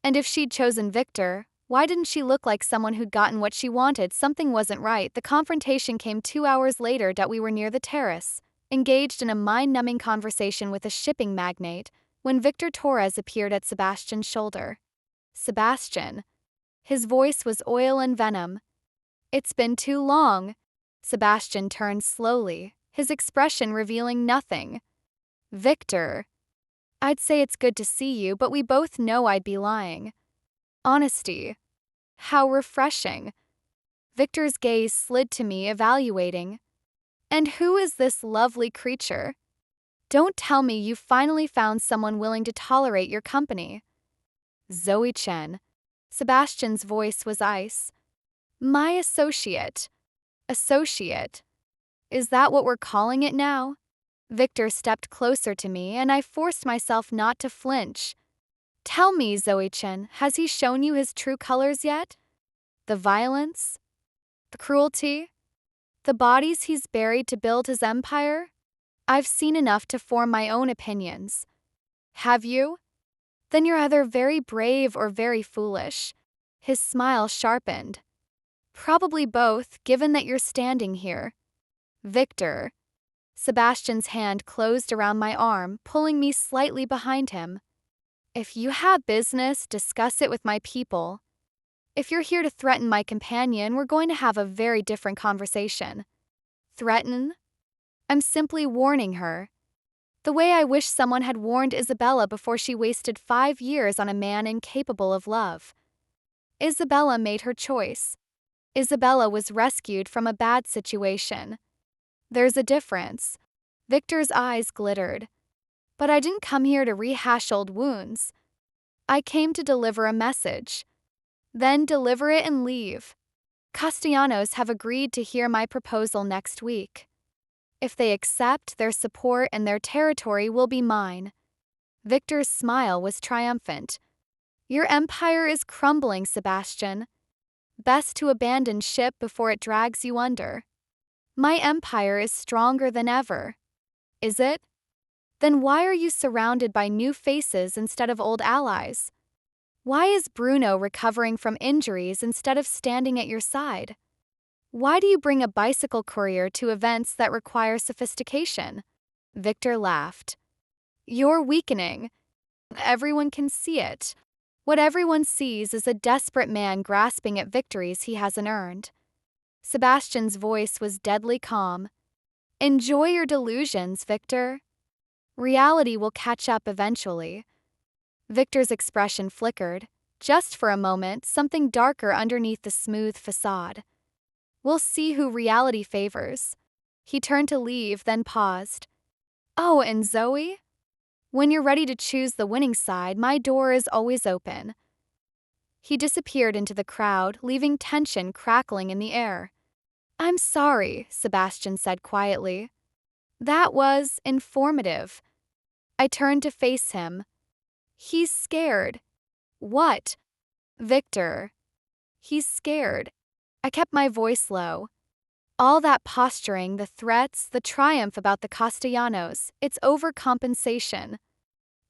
And if she'd chosen Victor, why didn't she look like someone who'd gotten what she wanted? Something wasn't right. The confrontation came 2 hours later. We were near the terrace, engaged in a mind-numbing conversation with a shipping magnate, when Victor Torres appeared at Sebastian's shoulder. "Sebastian." His voice was oil and venom. "It's been too long." Sebastian turned slowly, his expression revealing nothing. "Victor." "I'd say it's good to see you, but we both know I'd be lying." "Honesty. How refreshing." Victor's gaze slid to me, evaluating. "And who is this lovely creature? Don't tell me you finally found someone willing to tolerate your company." "Zoe Chen." Sebastian's voice was ice. "My associate." "Associate? Is that what we're calling it now?" Victor stepped closer to me, and I forced myself not to flinch. "Tell me, Zoe Chen, has he shown you his true colors yet? The violence? The cruelty? The bodies he's buried to build his empire? I've seen enough to form my own opinions." "Have you? Then you're either very brave or very foolish." His smile sharpened. "Probably both, given that you're standing here." "Victor." Sebastian's hand closed around my arm, pulling me slightly behind him. "If you have business, discuss it with my people. If you're here to threaten my companion, we're going to have a very different conversation." "Threaten?" "I'm simply warning her. The way I wish someone had warned Isabella before she wasted 5 years on a man incapable of love. Isabella made her choice. Isabella was rescued from a bad situation. There's a difference." Victor's eyes glittered. But I didn't come here to rehash old wounds. I came to deliver a message. Then deliver it and leave. Castellanos have agreed to hear my proposal next week. If they accept, their support and their territory will be mine. Victor's smile was triumphant. Your empire is crumbling, Sebastian. Best to abandon ship before it drags you under. My empire is stronger than ever. Is it? Then why are you surrounded by new faces instead of old allies? Why is Bruno recovering from injuries instead of standing at your side? Why do you bring a bicycle courier to events that require sophistication? Victor laughed. You're weakening. Everyone can see it. What everyone sees is a desperate man grasping at victories he hasn't earned. Sebastian's voice was deadly calm. Enjoy your delusions, Victor. Reality will catch up eventually. Victor's expression flickered. Just for a moment, something darker underneath the smooth facade. We'll see who reality favors. He turned to leave, then paused. Oh, and Zoe? When you're ready to choose the winning side, my door is always open. He disappeared into the crowd, leaving tension crackling in the air. I'm sorry, Sebastian said quietly. That was informative. I turned to face him. He's scared. What? Victor. He's scared. I kept my voice low. All that posturing, the threats, the triumph about the Castellanos, it's overcompensation.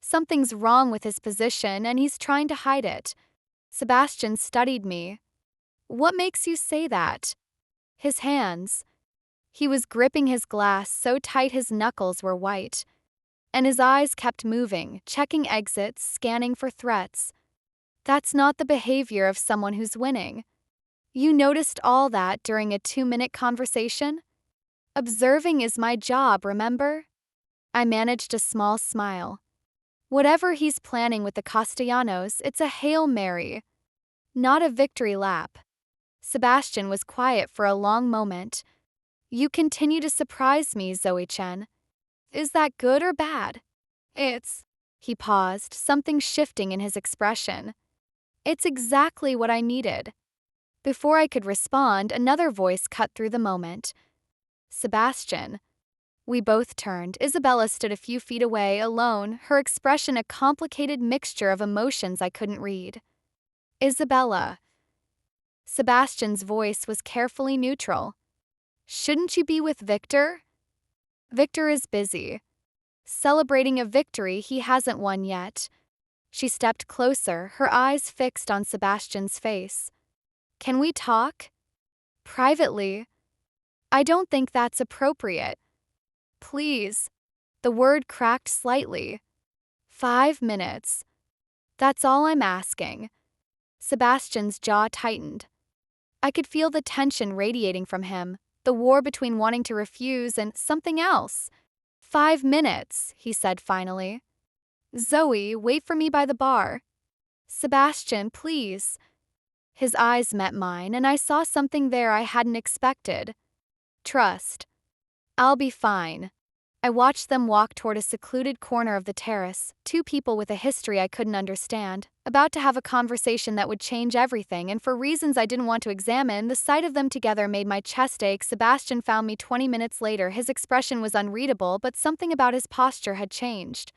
Something's wrong with his position and he's trying to hide it. Sebastian studied me. What makes you say that? His hands. He was gripping his glass so tight his knuckles were white. And his eyes kept moving, checking exits, scanning for threats. That's not the behavior of someone who's winning. You noticed all that during a 2-minute conversation? Observing is my job, remember? I managed a small smile. Whatever he's planning with the Castellanos, it's a Hail Mary, not a victory lap. Sebastian was quiet for a long moment. You continue to surprise me, Zoe-Chen. Is that good or bad? He paused, something shifting in his expression. It's exactly what I needed. Before I could respond, another voice cut through the moment. Sebastian. We both turned. Isabella stood a few feet away, alone, her expression a complicated mixture of emotions I couldn't read. Isabella. Sebastian's voice was carefully neutral. Shouldn't you be with Victor? Victor is busy. Celebrating a victory he hasn't won yet. She stepped closer, her eyes fixed on Sebastian's face. Can we talk? Privately. I don't think that's appropriate. Please. The word cracked slightly. 5 minutes. That's all I'm asking. Sebastian's jaw tightened. I could feel the tension radiating from him, the war between wanting to refuse and something else. 5 minutes, he said finally. Zoe, wait for me by the bar. Sebastian, please. His eyes met mine, and I saw something there I hadn't expected. Trust. I'll be fine. I watched them walk toward a secluded corner of the terrace, two people with a history I couldn't understand, about to have a conversation that would change everything, and for reasons I didn't want to examine, the sight of them together made my chest ache. Sebastian found me 20 minutes later. His expression was unreadable, but something about his posture had changed.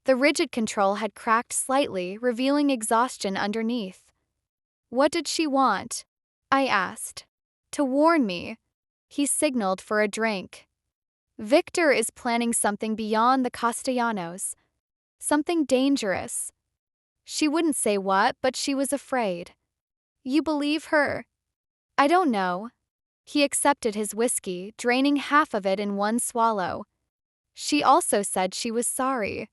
The rigid control had cracked slightly, revealing exhaustion underneath. What did she want? I asked. To warn me. He signaled for a drink. Victor is planning something beyond the Castellanos. Something dangerous. She wouldn't say what, but she was afraid. You believe her? I don't know. He accepted his whiskey, draining half of it in one swallow. She also said she was sorry.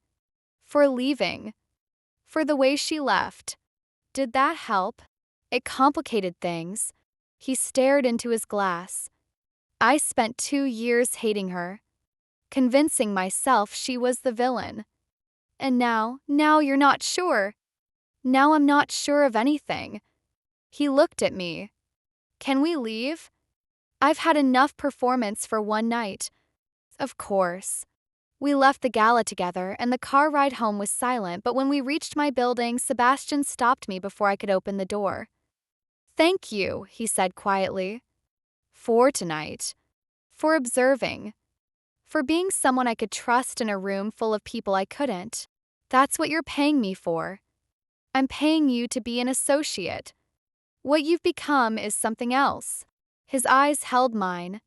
For leaving. For the way she left. Did that help? It complicated things. He stared into his glass. I spent 2 years hating her, convincing myself she was the villain. And now you're not sure. Now I'm not sure of anything. He looked at me. Can we leave? I've had enough performance for one night. Of course. We left the gala together, and the car ride home was silent, but when we reached my building, Sebastian stopped me before I could open the door. "Thank you," he said quietly. "For tonight. For observing. For being someone I could trust in a room full of people I couldn't. That's what you're paying me for. I'm paying you to be an associate. What you've become is something else." His eyes held mine.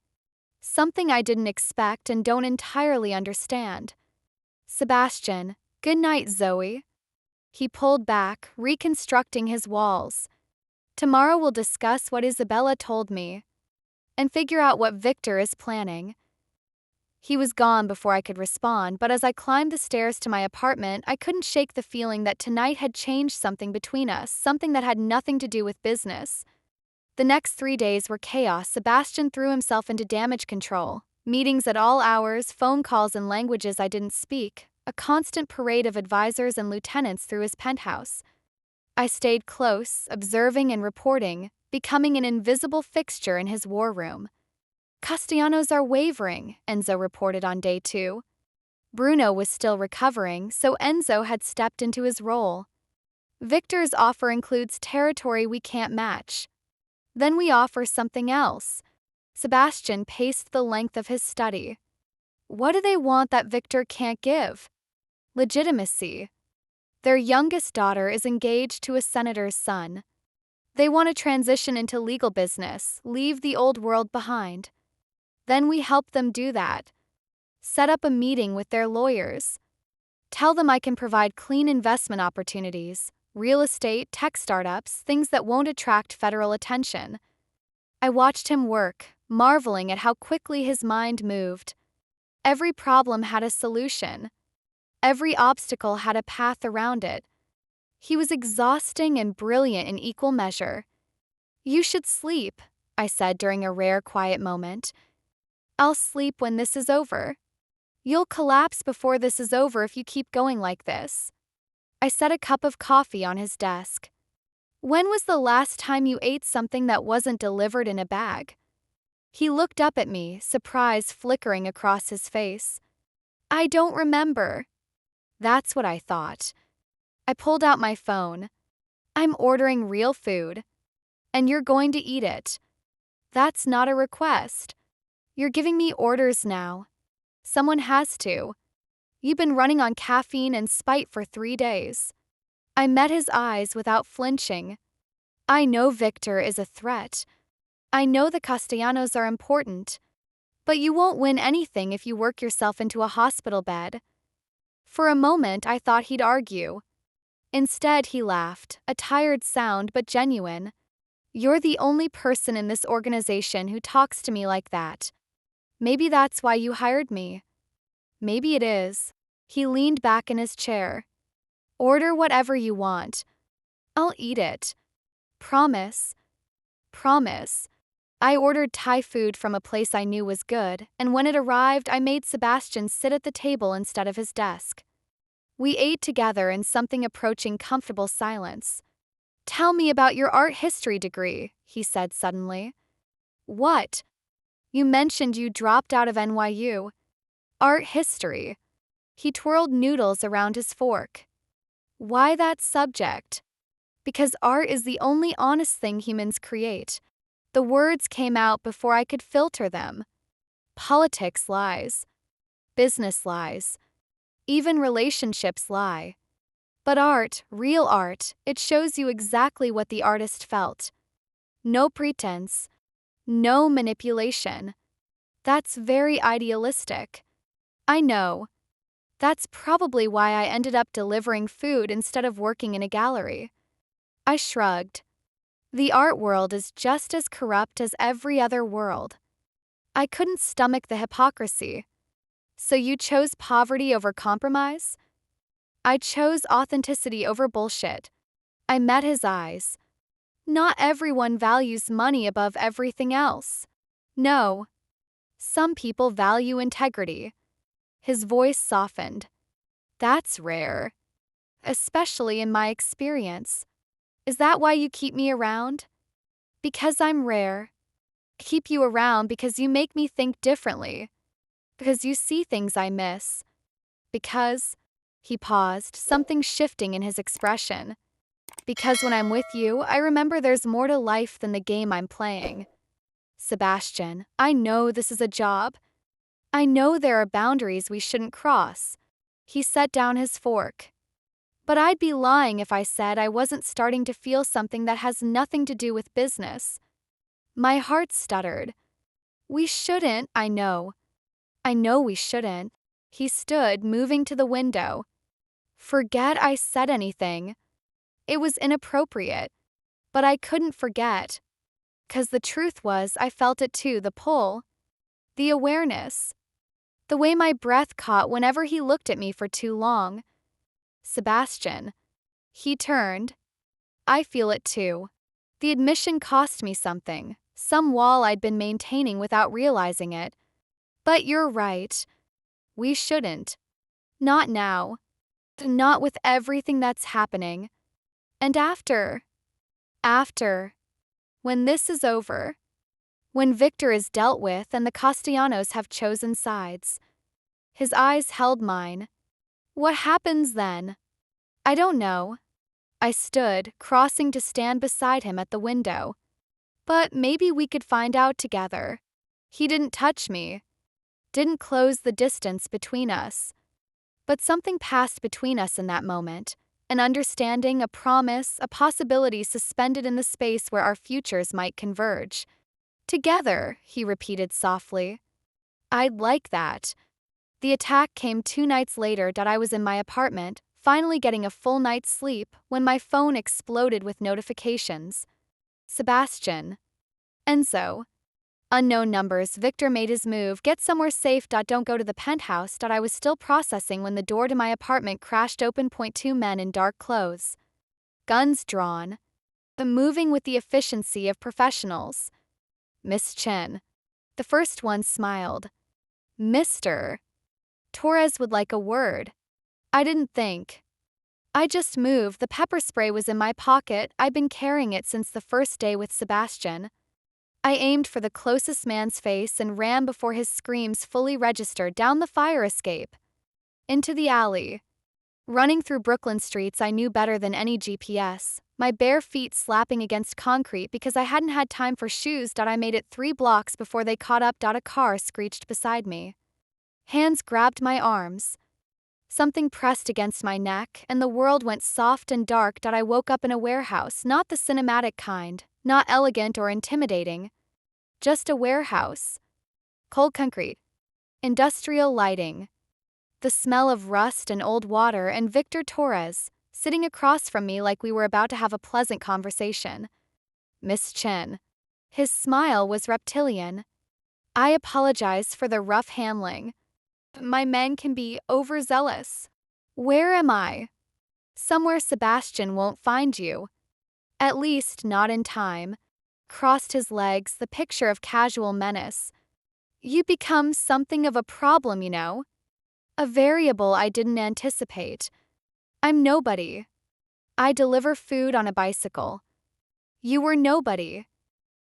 Something I didn't expect and don't entirely understand. "Sebastian, good night, Zoe." He pulled back, reconstructing his walls. "Tomorrow we'll discuss what Isabella told me and figure out what Victor is planning." He was gone before I could respond, but as I climbed the stairs to my apartment, I couldn't shake the feeling that tonight had changed something between us, something that had nothing to do with business. The next 3 days were chaos. Sebastian threw himself into damage control. Meetings at all hours, phone calls in languages I didn't speak, a constant parade of advisors and lieutenants through his penthouse. I stayed close, observing and reporting, becoming an invisible fixture in his war room. "Castellanos are wavering," Enzo reported on day 2. Bruno was still recovering, so Enzo had stepped into his role. "Victor's offer includes territory we can't match. Then we offer something else." Sebastian paced the length of his study. "What do they want that Victor can't give?" "Legitimacy. Their youngest daughter is engaged to a senator's son. They want to transition into legal business, leave the old world behind. Then we help them do that. Set up a meeting with their lawyers. Tell them I can provide clean investment opportunities, real estate, tech startups, things that won't attract federal attention." I watched him work, marveling at how quickly his mind moved. Every problem had a solution. Every obstacle had a path around it. He was exhausting and brilliant in equal measure. "You should sleep," I said during a rare quiet moment. "I'll sleep when this is over. You'll collapse before this is over if you keep going like this." I set a cup of coffee on his desk. "When was the last time you ate something that wasn't delivered in a bag?" He looked up at me, surprise flickering across his face. "I don't remember." That's what I thought. I pulled out my phone. "I'm ordering real food. And you're going to eat it. That's not a request. You're giving me orders now. Someone has to. You've been running on caffeine and spite for 3 days." I met his eyes without flinching. "I know Victor is a threat. I know the Castellanos are important. But you won't win anything if you work yourself into a hospital bed." For a moment, I thought he'd argue. Instead, he laughed, a tired sound but genuine. "You're the only person in this organization who talks to me like that. Maybe that's why you hired me. Maybe it is." He leaned back in his chair. "Order whatever you want. I'll eat it. Promise. Promise." I ordered Thai food from a place I knew was good, and when it arrived, I made Sebastian sit at the table instead of his desk. We ate together in something approaching comfortable silence. "Tell me about your art history degree," he said suddenly. "What? You mentioned you dropped out of NYU. Art history." He twirled noodles around his fork. "Why that subject?" "Because art is the only honest thing humans create." The words came out before I could filter them. Politics lies. Business lies. Even relationships lie. But art, real art, it shows you exactly what the artist felt. No pretense. No manipulation. That's very idealistic. I know. That's probably why I ended up delivering food instead of working in a gallery. I shrugged. The art world is just as corrupt as every other world. I couldn't stomach the hypocrisy. "So you chose poverty over compromise?" "I chose authenticity over bullshit." I met his eyes. "Not everyone values money above everything else." "No. Some people value integrity." His voice softened. "That's rare. Especially in my experience. Is that why you keep me around?" "Because I'm rare. Keep you around because you make me think differently." Because you see things I miss. Because, he paused, something shifting in his expression. Because when I'm with you, I remember there's more to life than the game I'm playing. Sebastian, I know this is a job. I know there are boundaries we shouldn't cross. He set down his fork. But I'd be lying if I said I wasn't starting to feel something that has nothing to do with business. My heart stuttered. We shouldn't, I know. I know we shouldn't. He stood, moving to the window. Forget I said anything. It was inappropriate. But I couldn't forget. 'Cause the truth was, I felt it too, the pull. The awareness. The way my breath caught whenever he looked at me for too long. Sebastian. He turned. I feel it too. The admission cost me something, some wall I'd been maintaining without realizing it. But you're right. We shouldn't. Not now. Not with everything that's happening. And after. When this is over. When Victor is dealt with and the Castellanos have chosen sides. His eyes held mine. What happens then? I don't know. I stood, crossing to stand beside him at the window. But maybe we could find out together. He didn't touch me. Didn't close the distance between us. But something passed between us in that moment. An understanding, a promise, a possibility suspended in the space where our futures might converge. Together, he repeated softly. I'd like that. The attack came 2 nights later that I was in my apartment, finally getting a full night's sleep, when my phone exploded with notifications. Sebastian. Enzo. Unknown numbers. Victor made his move. Get somewhere safe. Don't go to the penthouse. I was still processing when the door to my apartment crashed open. 2 men in dark clothes. Guns drawn. Moving with the efficiency of professionals. Miss Chen. The first one smiled. Mr. Torres would like a word. I didn't think. I just moved. The pepper spray was in my pocket. I'd been carrying it since the first day with Sebastian. I aimed for the closest man's face and ran before his screams fully registered down the fire escape. Into the alley. Running through Brooklyn streets I knew better than any GPS, my bare feet slapping against concrete because I hadn't had time for shoes. I made it 3 blocks before they caught up. A car screeched beside me. Hands grabbed my arms. Something pressed against my neck, and the world went soft and dark. I woke up in a warehouse, not the cinematic kind, not elegant or intimidating. Just a warehouse. Cold concrete. Industrial lighting. The smell of rust and old water, and Victor Torres, sitting across from me like we were about to have a pleasant conversation. Miss Chen. His smile was reptilian. I apologized for the rough handling. My men can be overzealous. Where am I? Somewhere Sebastian won't find you. At least not in time. Crossed his legs, the picture of casual menace. You become something of a problem, you know. A variable I didn't anticipate. I'm nobody. I deliver food on a bicycle. You were nobody.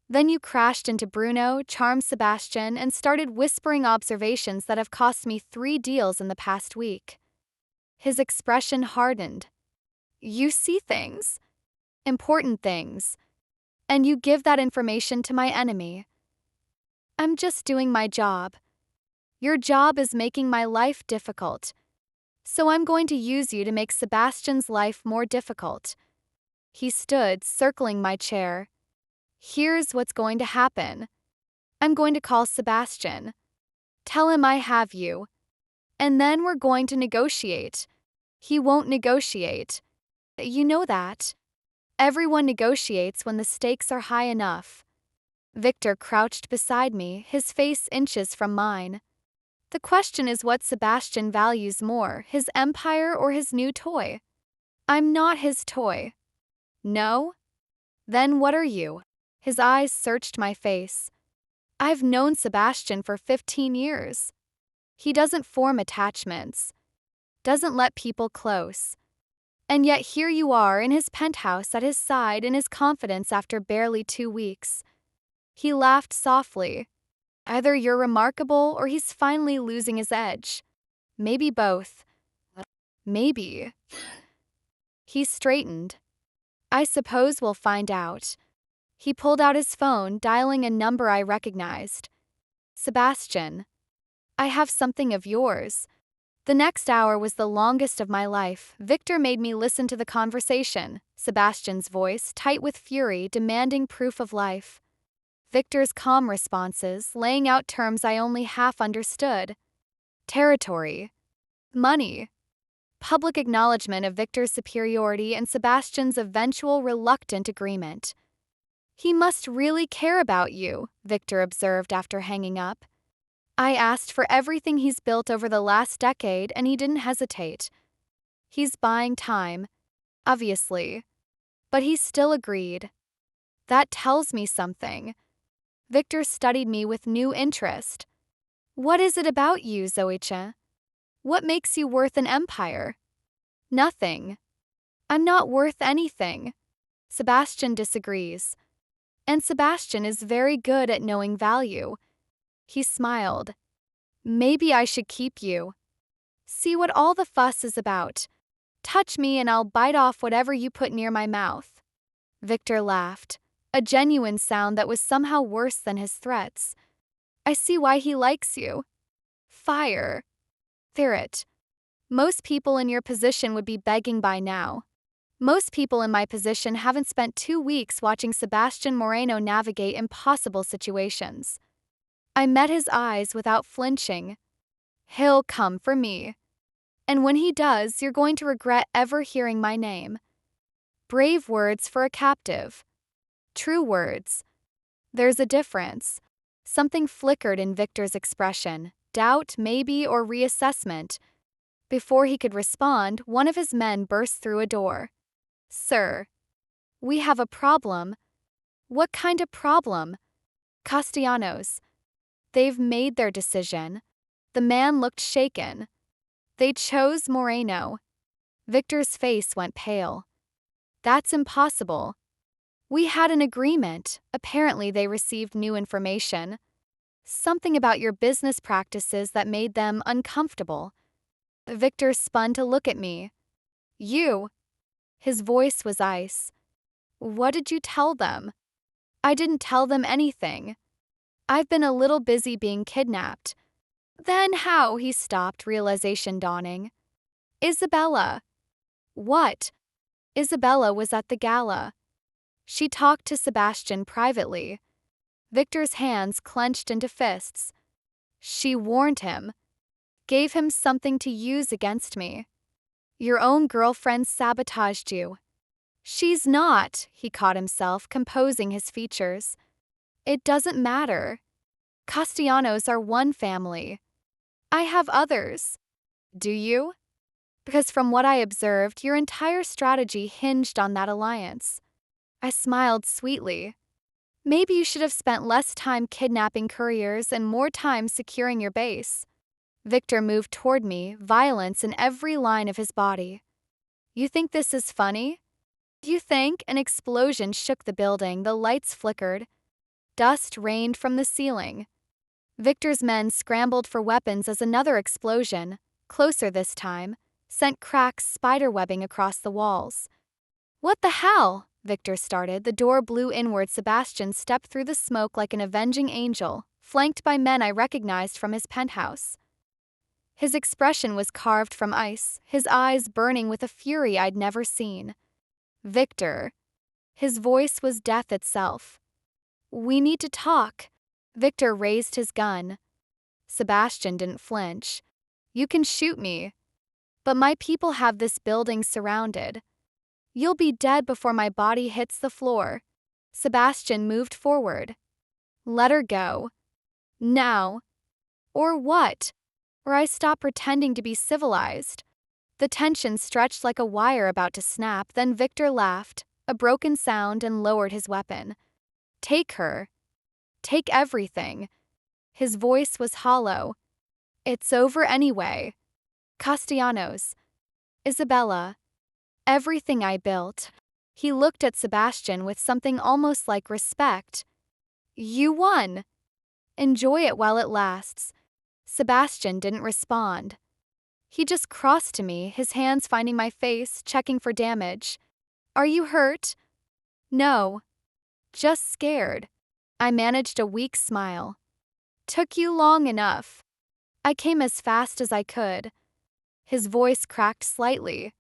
Then you crashed into Bruno, charmed Sebastian, and started whispering observations that have cost me 3 deals in the past week. His expression hardened. You see things. Important things. And you give that information to my enemy. I'm just doing my job. Your job is making my life difficult. So I'm going to use you to make Sebastian's life more difficult. He stood, circling my chair. Here's what's going to happen. I'm going to call Sebastian. Tell him I have you. And then we're going to negotiate. He won't negotiate. You know that. Everyone negotiates when the stakes are high enough. Victor crouched beside me, his face inches from mine. The question is what Sebastian values more, his empire or his new toy? I'm not his toy. No? Then what are you? His eyes searched my face. I've known Sebastian for 15 years. He doesn't form attachments. Doesn't let people close. And yet here you are in his penthouse at his side in his confidence after barely 2 weeks. He laughed softly. Either you're remarkable or he's finally losing his edge. Maybe both. Maybe. He straightened. I suppose we'll find out. He pulled out his phone, dialing a number I recognized. Sebastian. I have something of yours. The next hour was the longest of my life. Victor made me listen to the conversation, Sebastian's voice, tight with fury, demanding proof of life. Victor's calm responses, laying out terms I only half understood. Territory. Money. Public acknowledgement of Victor's superiority and Sebastian's eventual reluctant agreement. He must really care about you, Victor observed after hanging up. I asked for everything he's built over the last decade and he didn't hesitate. He's buying time, obviously. But he still agreed. That tells me something. Victor studied me with new interest. What is it about you, Zoicha? What makes you worth an empire? Nothing. I'm not worth anything. Sebastian disagrees. And Sebastian is very good at knowing value. He smiled. Maybe I should keep you. See what all the fuss is about. Touch me and I'll bite off whatever you put near my mouth. Victor laughed, a genuine sound that was somehow worse than his threats. I see why he likes you. Fire. Ferret. Most people in your position would be begging by now. Most people in my position haven't spent 2 weeks watching Sebastian Moreno navigate impossible situations. I met his eyes without flinching. He'll come for me. And when he does, you're going to regret ever hearing my name. Brave words for a captive. True words. There's a difference. Something flickered in Victor's expression, doubt, maybe, or reassessment. Before he could respond, one of his men burst through a door. Sir, we have a problem. What kind of problem? Castellanos. They've made their decision. The man looked shaken. They chose Moreno. Victor's face went pale. That's impossible. We had an agreement. Apparently they received new information. Something about your business practices that made them uncomfortable. Victor spun to look at me. You. His voice was ice. What did you tell them? I didn't tell them anything. I've been a little busy being kidnapped. Then how? He stopped, realization dawning. Isabella. What? Isabella was at the gala. She talked to Sebastian privately. Victor's hands clenched into fists. She warned him. Gave him something to use against me. Your own girlfriend sabotaged you. She's not, he caught himself, composing his features. It doesn't matter. Castellanos are one family. I have others. Do you? Because from what I observed, your entire strategy hinged on that alliance. I smiled sweetly. Maybe you should have spent less time kidnapping couriers and more time securing your base. Victor moved toward me, violence in every line of his body. You think this is funny? You think? An explosion shook the building, the lights flickered. Dust rained from the ceiling. Victor's men scrambled for weapons as another explosion, closer this time, sent cracks spiderwebbing across the walls. What the hell? Victor started. The door blew inward. Sebastian stepped through the smoke like an avenging angel, flanked by men I recognized from his penthouse. His expression was carved from ice, his eyes burning with a fury I'd never seen. Victor. His voice was death itself. We need to talk. Victor raised his gun. Sebastian didn't flinch. You can shoot me. But my people have this building surrounded. You'll be dead before my body hits the floor. Sebastian moved forward. Let her go. Now. Or what? Or I stop pretending to be civilized. The tension stretched like a wire about to snap, then Victor laughed, a broken sound, and lowered his weapon. Take her. Take everything. His voice was hollow. It's over anyway. Castellanos. Isabella. Everything I built. He looked at Sebastian with something almost like respect. You won. Enjoy it while it lasts. Sebastian didn't respond. He just crossed to me, his hands finding my face, checking for damage. Are you hurt? No. Just scared. I managed a weak smile. Took you long enough. I came as fast as I could. His voice cracked slightly.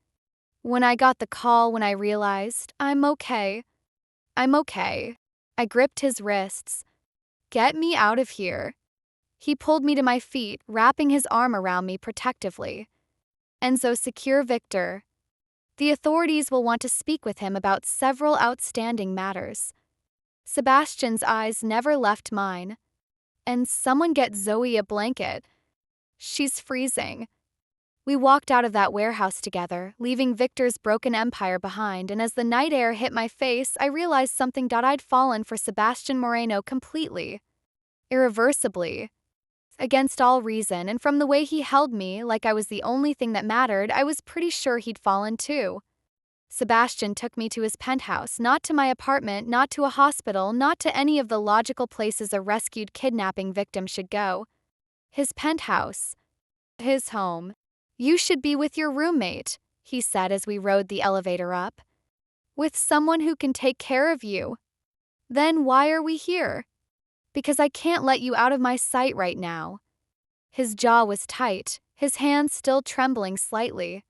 When I got the call, when I realized, I'm okay. I'm okay. I gripped his wrists. Get me out of here. He pulled me to my feet, wrapping his arm around me protectively. Enzo, secure Victor. The authorities will want to speak with him about several outstanding matters. Sebastian's eyes never left mine. And someone get Zoe a blanket. She's freezing. We walked out of that warehouse together, leaving Victor's broken empire behind, and as the night air hit my face, I realized something. I'd fallen for Sebastian Moreno completely. Irreversibly. Against all reason, and from the way he held me, like I was the only thing that mattered, I was pretty sure he'd fallen too. Sebastian took me to his penthouse, not to my apartment, not to a hospital, not to any of the logical places a rescued kidnapping victim should go. His penthouse. His home. You should be with your roommate, he said as we rode the elevator up. With someone who can take care of you. Then why are we here? Because I can't let you out of my sight right now. His jaw was tight, his hands still trembling slightly.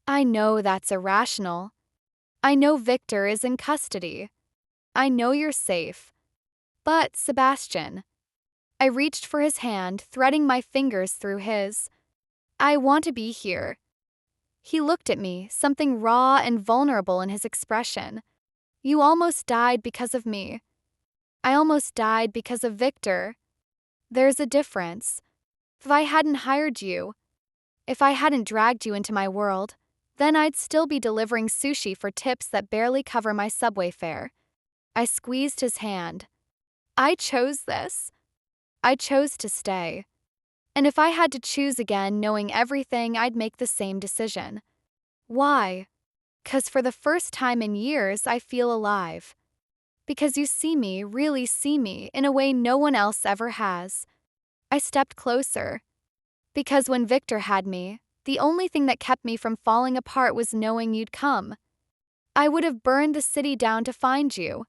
I know that's irrational. I know Victor is in custody. I know you're safe. But, Sebastian. I reached for his hand, threading my fingers through his. I want to be here. He looked at me, something raw and vulnerable in his expression. You almost died because of me. I almost died because of Victor. There's a difference. If I hadn't hired you, if I hadn't dragged you into my world, then I'd still be delivering sushi for tips that barely cover my subway fare. I squeezed his hand. I chose this. I chose to stay. And if I had to choose again, knowing everything, I'd make the same decision. Why? 'Cause for the first time in years, I feel alive. Because you see me, really see me, in a way no one else ever has. I stepped closer. Because when Victor had me, the only thing that kept me from falling apart was knowing you'd come. I would have burned the city down to find you.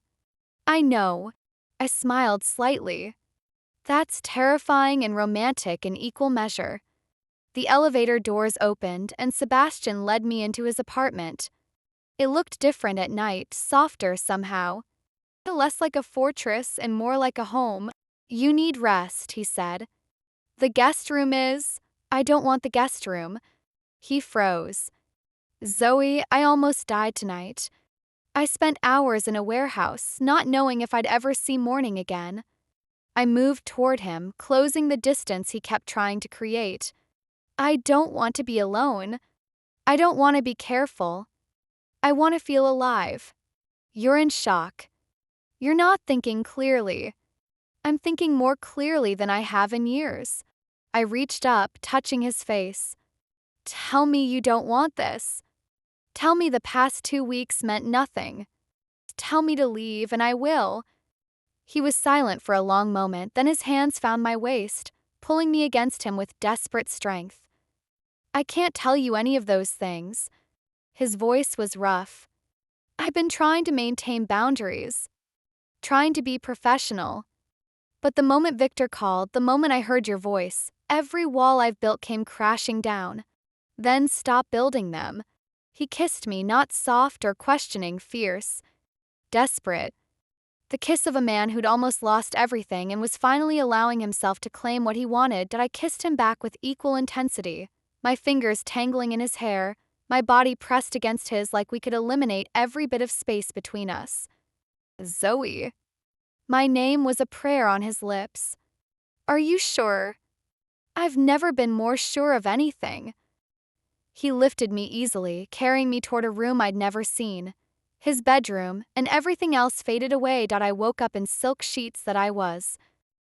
I know. I smiled slightly. That's terrifying and romantic in equal measure. The elevator doors opened, and Sebastian led me into his apartment. It looked different at night, softer somehow. Less like a fortress and more like a home. You need rest, he said. The guest room is. I don't want the guest room. He froze. Zoe, I almost died tonight. I spent hours in a warehouse, not knowing if I'd ever see morning again. I moved toward him, closing the distance he kept trying to create. I don't want to be alone. I don't want to be careful. I want to feel alive. You're in shock. You're not thinking clearly. I'm thinking more clearly than I have in years. I reached up, touching his face. Tell me you don't want this. Tell me the past 2 weeks meant nothing. Tell me to leave, and I will. He was silent for a long moment, then his hands found my waist, pulling me against him with desperate strength. I can't tell you any of those things. His voice was rough. I've been trying to maintain boundaries, trying to be professional. But the moment Victor called, the moment I heard your voice, every wall I've built came crashing down. Then stop building them. He kissed me, not soft or questioning, fierce. Desperate. The kiss of a man who'd almost lost everything and was finally allowing himself to claim what he wanted. I kissed him back with equal intensity, my fingers tangling in his hair, my body pressed against his like we could eliminate every bit of space between us. Zoe. My name was a prayer on his lips. Are you sure? I've never been more sure of anything. He lifted me easily, carrying me toward a room I'd never seen. His bedroom, and everything else faded away. I woke up in silk sheets that I was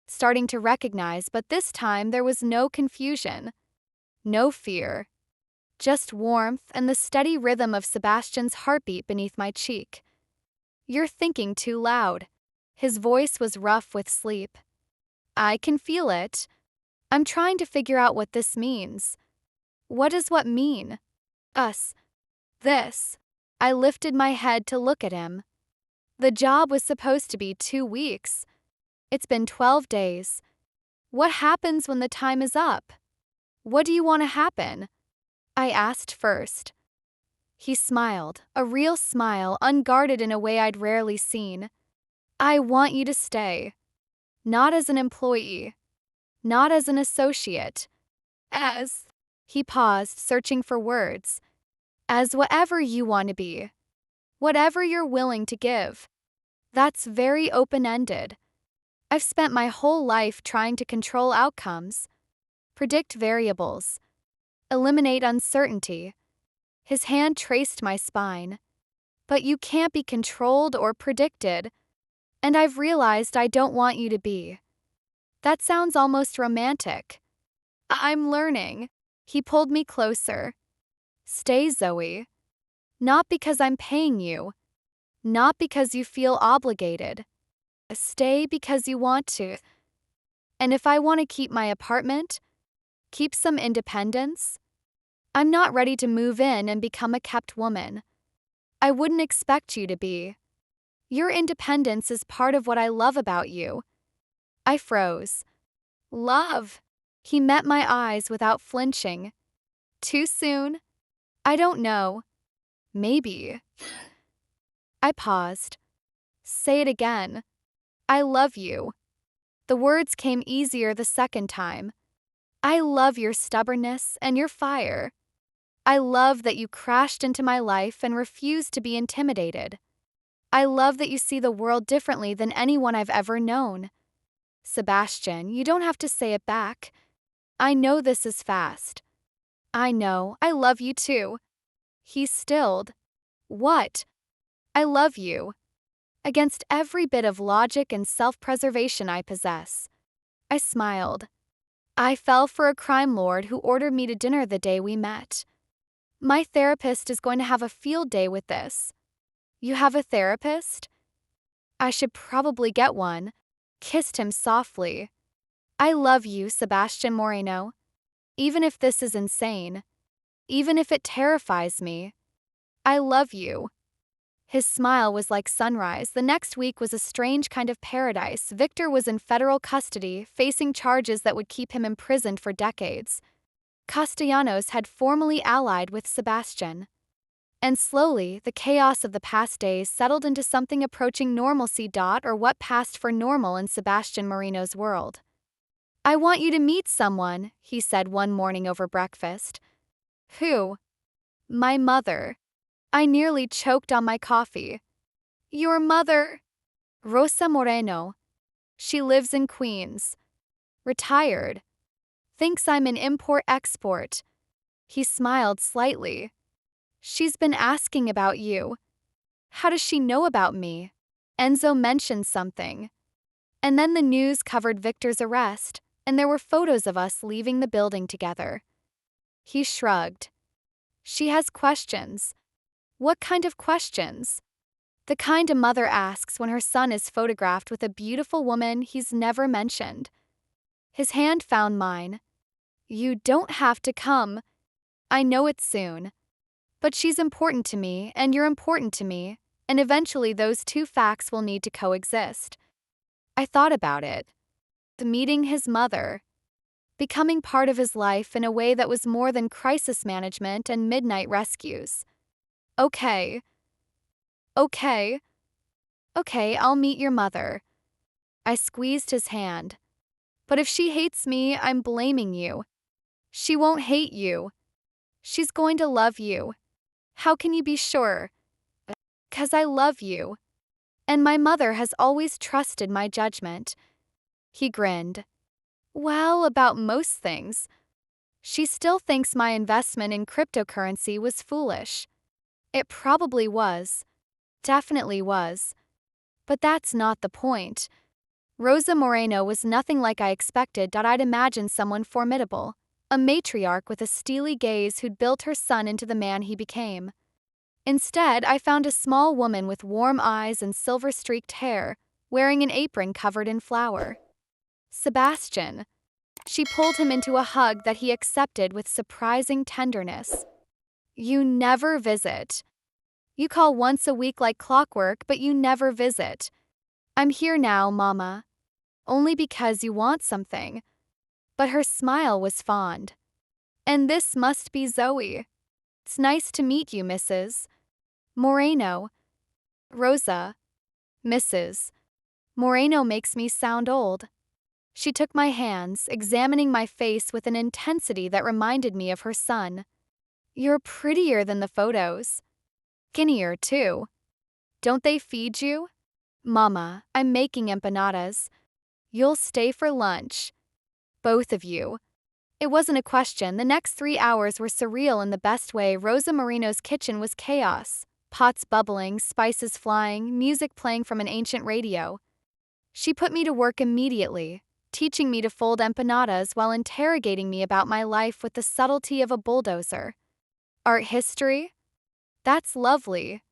starting to recognize, but this time there was no confusion, no fear, just warmth and the steady rhythm of Sebastian's heartbeat beneath my cheek. You're thinking too loud. His voice was rough with sleep. I can feel it. I'm trying to figure out what this means. What does what mean? Us. This. I lifted my head to look at him. The job was supposed to be 2 weeks. It's been 12 days. What happens when the time is up? What do you want to happen? I asked first. He smiled, a real smile, unguarded in a way I'd rarely seen. I want you to stay. Not as an employee. Not as an associate. As. He paused, searching for words. As whatever you want to be. Whatever you're willing to give. That's very open-ended. I've spent my whole life trying to control outcomes, predict variables, eliminate uncertainty. His hand traced my spine. But you can't be controlled or predicted, and I've realized I don't want you to be. That sounds almost romantic. I'm learning. He pulled me closer. Stay, Zoe. Not because I'm paying you. Not because you feel obligated. Stay because you want to. And if I want to keep my apartment, keep some independence, I'm not ready to move in and become a kept woman. I wouldn't expect you to be. Your independence is part of what I love about you. I froze. Love. He met my eyes without flinching. Too soon? I don't know. Maybe. I paused. Say it again. I love you. The words came easier the second time. I love your stubbornness and your fire. I love that you crashed into my life and refused to be intimidated. I love that you see the world differently than anyone I've ever known. Sebastian, you don't have to say it back. I know this is fast. I know, I love you too. He stilled. What? I love you. Against every bit of logic and self-preservation I possess. I smiled. I fell for a crime lord who ordered me to dinner the day we met. My therapist is going to have a field day with this. You have a therapist? I should probably get one. Kissed him softly. I love you, Sebastian Moreno. Even if this is insane. Even if it terrifies me. I love you. His smile was like sunrise. The next week was a strange kind of paradise. Victor was in federal custody, facing charges that would keep him imprisoned for decades. Castellanos had formally allied with Sebastian. And slowly, the chaos of the past days settled into something approaching normalcy. Or what passed for normal in Sebastian Moreno's world. I want you to meet someone, he said one morning over breakfast. Who? My mother. I nearly choked on my coffee. Your mother? Rosa Moreno. She lives in Queens. Retired. Thinks I'm an import-export. He smiled slightly. She's been asking about you. How does she know about me? Enzo mentioned something. And then the news covered Victor's arrest, and there were photos of us leaving the building together. He shrugged. She has questions. What kind of questions? The kind a mother asks when her son is photographed with a beautiful woman he's never mentioned. His hand found mine. You don't have to come. I know it soon. But she's important to me, and you're important to me, and eventually those two facts will need to coexist. I thought about it. The meeting his mother. Becoming part of his life in a way that was more than crisis management and midnight rescues. Okay. Okay, I'll meet your mother. I squeezed his hand. But if she hates me, I'm blaming you. She won't hate you. She's going to love you. How can you be sure? 'Cause I love you. And my mother has always trusted my judgment. He grinned. Well, about most things. She still thinks my investment in cryptocurrency was foolish. It probably was. Definitely was. But that's not the point. Rosa Moreno was nothing like I expected. I'd imagined someone formidable, a matriarch with a steely gaze who'd built her son into the man he became. Instead, I found a small woman with warm eyes and silver-streaked hair, wearing an apron covered in flour. Sebastian. She pulled him into a hug that he accepted with surprising tenderness. You never visit. You call once a week like clockwork, but you never visit. I'm here now, Mama. Only because you want something. But her smile was fond. And this must be Zoe. It's nice to meet you, Mrs. Moreno. Rosa. Mrs. Moreno makes me sound old. She took my hands, examining my face with an intensity that reminded me of her son. You're prettier than the photos. Skinnier, too. Don't they feed you? Mama, I'm making empanadas. You'll stay for lunch. Both of you. It wasn't a question. The next 3 hours were surreal in the best way. Rosa Marino's kitchen was chaos. Pots bubbling, spices flying, music playing from an ancient radio. She put me to work immediately, teaching me to fold empanadas while interrogating me about my life with the subtlety of a bulldozer. Art history? That's lovely.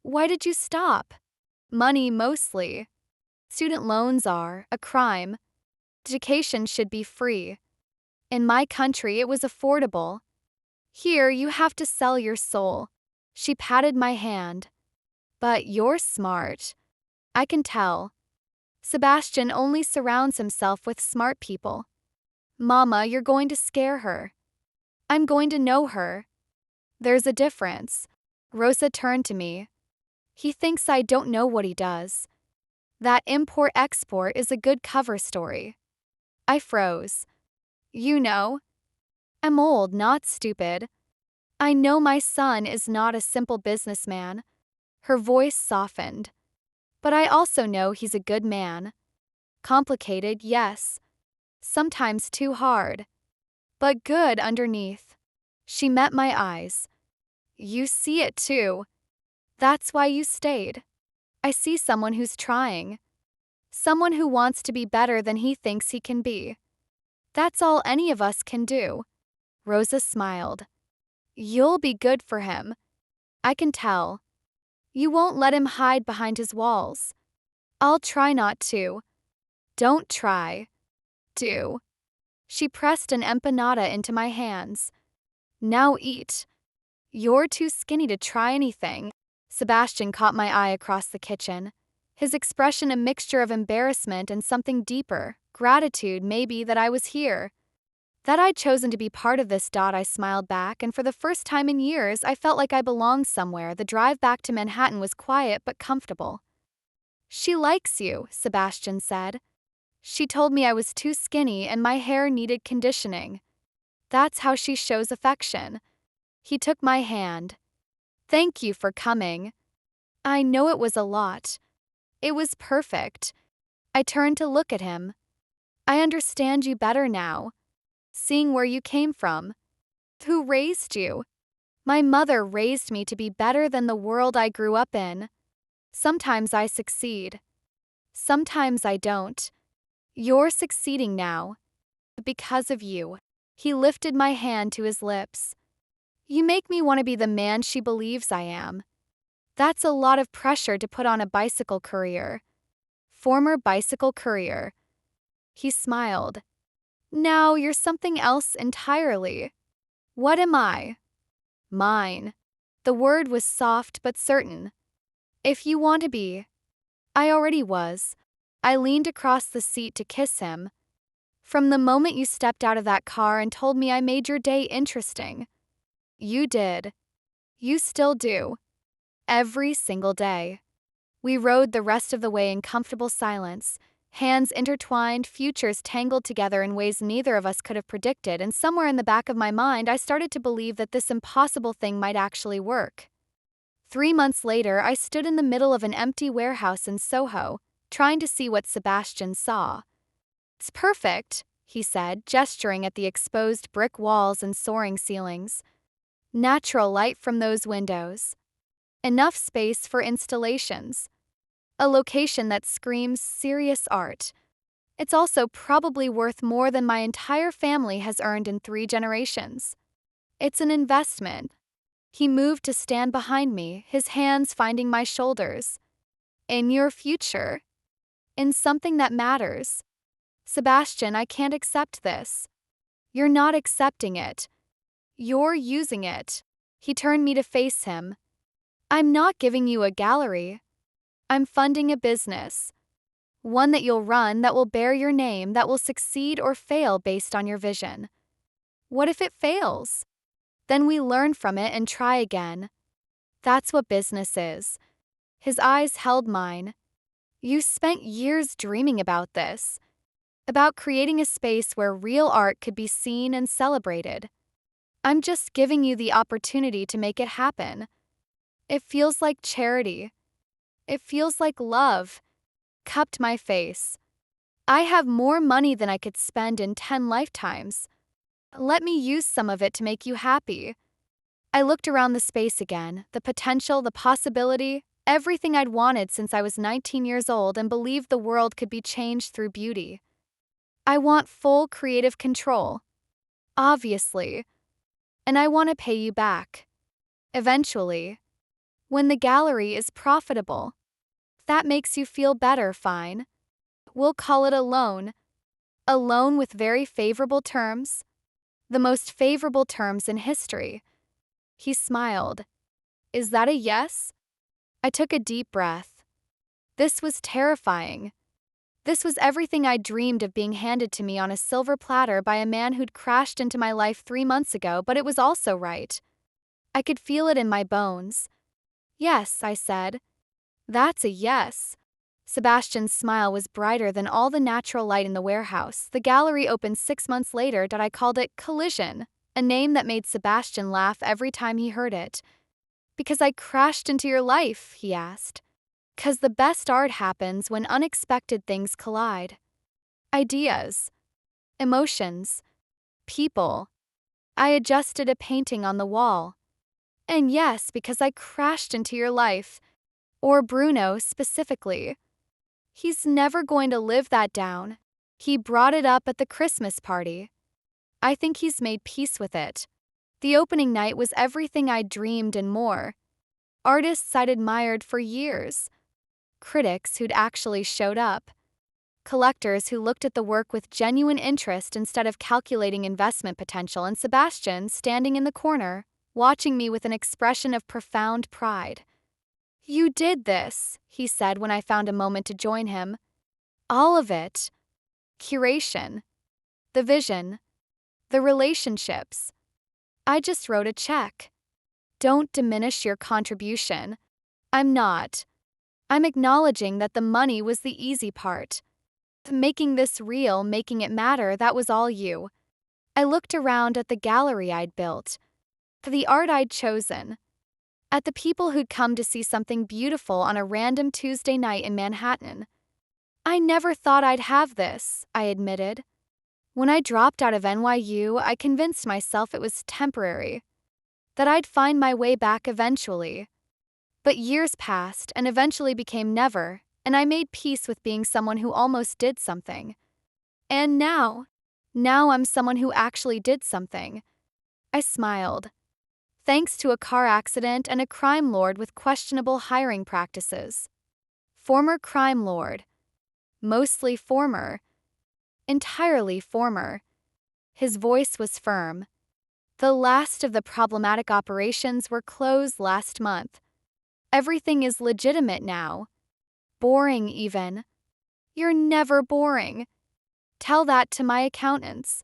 Why did you stop? Money mostly. Student loans are a crime. Education should be free. In my country, it was affordable. Here, you have to sell your soul. She patted my hand. But you're smart. I can tell. Sebastian only surrounds himself with smart people. Mama, you're going to scare her. I'm going to know her. There's a difference. Rosa turned to me. He thinks I don't know what he does. That import-export is a good cover story. I froze. You know? I'm old, not stupid. I know my son is not a simple businessman. Her voice softened. But I also know he's a good man. Complicated, yes. Sometimes too hard. But good underneath. She met my eyes. You see it too. That's why you stayed. I see someone who's trying. Someone who wants to be better than he thinks he can be. That's all any of us can do. Rosa smiled. You'll be good for him. I can tell. You won't let him hide behind his walls. I'll try not to. Don't try. Do. She pressed an empanada into my hands. Now eat. You're too skinny to try anything. Sebastian caught my eye across the kitchen. His expression a mixture of embarrassment and something deeper, gratitude maybe that I was here. That I'd chosen to be part of this. I smiled back, and for the first time in years, I felt like I belonged somewhere. The drive back to Manhattan was quiet but comfortable. She likes you, Sebastian said. She told me I was too skinny and my hair needed conditioning. That's how she shows affection. He took my hand. Thank you for coming. I know it was a lot. It was perfect. I turned to look at him. I understand you better now. Seeing where you came from. Who raised you? My mother raised me to be better than the world I grew up in. Sometimes I succeed. Sometimes I don't. You're succeeding now. Because of you. He lifted my hand to his lips. You make me want to be the man she believes I am. That's a lot of pressure to put on a bicycle courier. Former bicycle courier. He smiled. Now you're something else entirely. What am I? Mine. The word was soft but certain. If you want to be. I already was. I leaned across the seat to kiss him. From the moment you stepped out of that car and told me I made your day interesting. You did. You still do. Every single day. We rode the rest of the way in comfortable silence, hands intertwined, futures tangled together in ways neither of us could have predicted, and somewhere in the back of my mind I started to believe that this impossible thing might actually work. 3 months later, I stood in the middle of an empty warehouse in Soho, trying to see what Sebastian saw. It's perfect, he said, gesturing at the exposed brick walls and soaring ceilings. Natural light from those windows. Enough space for installations. A location that screams serious art. It's also probably worth more than my entire family has earned in 3 generations. It's an investment. He moved to stand behind me, his hands finding my shoulders. In your future. In something that matters. Sebastian, I can't accept this. You're not accepting it. You're using it. He turned me to face him. I'm not giving you a gallery. I'm funding a business. One that you'll run, that will bear your name, that will succeed or fail based on your vision. What if it fails? Then we learn from it and try again. That's what business is. His eyes held mine. You spent years dreaming about this. About creating a space where real art could be seen and celebrated. I'm just giving you the opportunity to make it happen. It feels like charity. It feels like love. Cupped my face. I have more money than I could spend in 10 lifetimes. Let me use some of it to make you happy. I looked around the space again, the potential, the possibility, everything I'd wanted since I was 19 years old and believed the world could be changed through beauty. I want full creative control. Obviously. And I want to pay you back. Eventually. When the gallery is profitable. That makes you feel better, fine. We'll call it a loan. A loan with very favorable terms. The most favorable terms in history. He smiled. Is that a yes? I took a deep breath. This was terrifying. This was everything I dreamed of being handed to me on a silver platter by a man who'd crashed into my life 3 months ago, but it was also right. I could feel it in my bones. Yes, I said. That's a yes. Sebastian's smile was brighter than all the natural light in the warehouse. The gallery opened 6 months later. I called it Collision, a name that made Sebastian laugh every time he heard it. Because I crashed into your life, he asked. 'Cause the best art happens when unexpected things collide. Ideas, emotions, people. I adjusted a painting on the wall. And yes, because I crashed into your life. Or Bruno specifically. He's never going to live that down. He brought it up at the Christmas party. I think he's made peace with it. The opening night was everything I dreamed and more. Artists I'd admired for years. Critics who'd actually showed up. Collectors who looked at the work with genuine interest instead of calculating investment potential, and Sebastian standing in the corner, watching me with an expression of profound pride. You did this, he said when I found a moment to join him. All of it. Curation. The vision. The relationships. I just wrote a check. Don't diminish your contribution. I'm not. I'm acknowledging that the money was the easy part. Making this real, making it matter, that was all you. I looked around at the gallery I'd built. The art I'd chosen. At the people who'd come to see something beautiful on a random Tuesday night in Manhattan. I never thought I'd have this, I admitted. When I dropped out of NYU, I convinced myself it was temporary. That I'd find my way back eventually. But years passed and eventually became never, and I made peace with being someone who almost did something. And now I'm someone who actually did something. I smiled. Thanks to a car accident and a crime lord with questionable hiring practices. Former crime lord. Mostly former. Entirely former. His voice was firm. The last of the problematic operations were closed last month. Everything is legitimate now. Boring, even. You're never boring. Tell that to my accountants.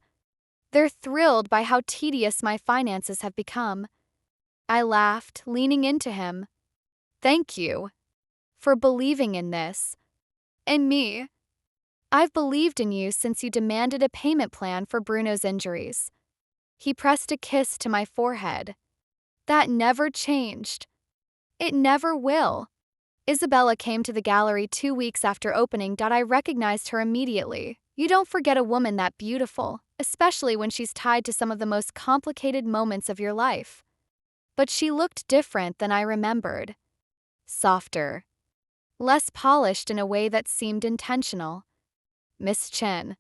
They're thrilled by how tedious my finances have become. I laughed, leaning into him. Thank you. For believing in this. In me. I've believed in you since you demanded a payment plan for Bruno's injuries. He pressed a kiss to my forehead. That never changed. It never will. Isabella came to the gallery 2 weeks after opening. I recognized her immediately. You don't forget a woman that beautiful, especially when she's tied to some of the most complicated moments of your life. But she looked different than I remembered. Softer. Less polished in a way that seemed intentional. Miss Chen.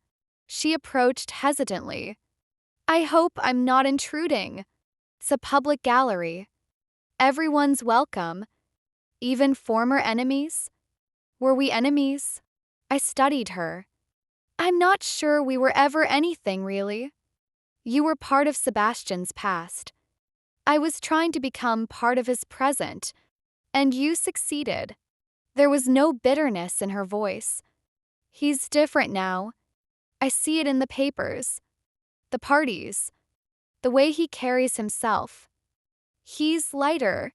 She approached hesitantly. I hope I'm not intruding. It's a public gallery. Everyone's welcome. Even former enemies? Were we enemies? I studied her. I'm not sure we were ever anything, really. You were part of Sebastian's past. I was trying to become part of his present, and you succeeded. There was no bitterness in her voice. He's different now. I see it in the papers, the parties, the way he carries himself. He's lighter.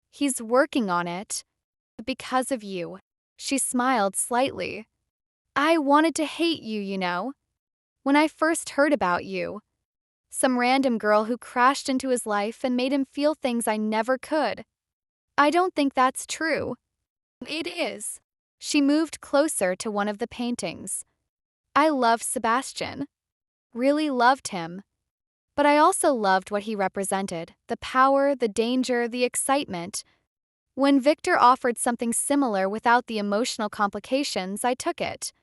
He's working on it. Because of you. She smiled slightly. I wanted to hate you, you know. When I first heard about you. Some random girl who crashed into his life and made him feel things I never could. I don't think that's true. It is. She moved closer to one of the paintings. I love Sebastian. Really loved him. But I also loved what he represented, the power, the danger, the excitement. When Victor offered something similar without the emotional complications, I took it.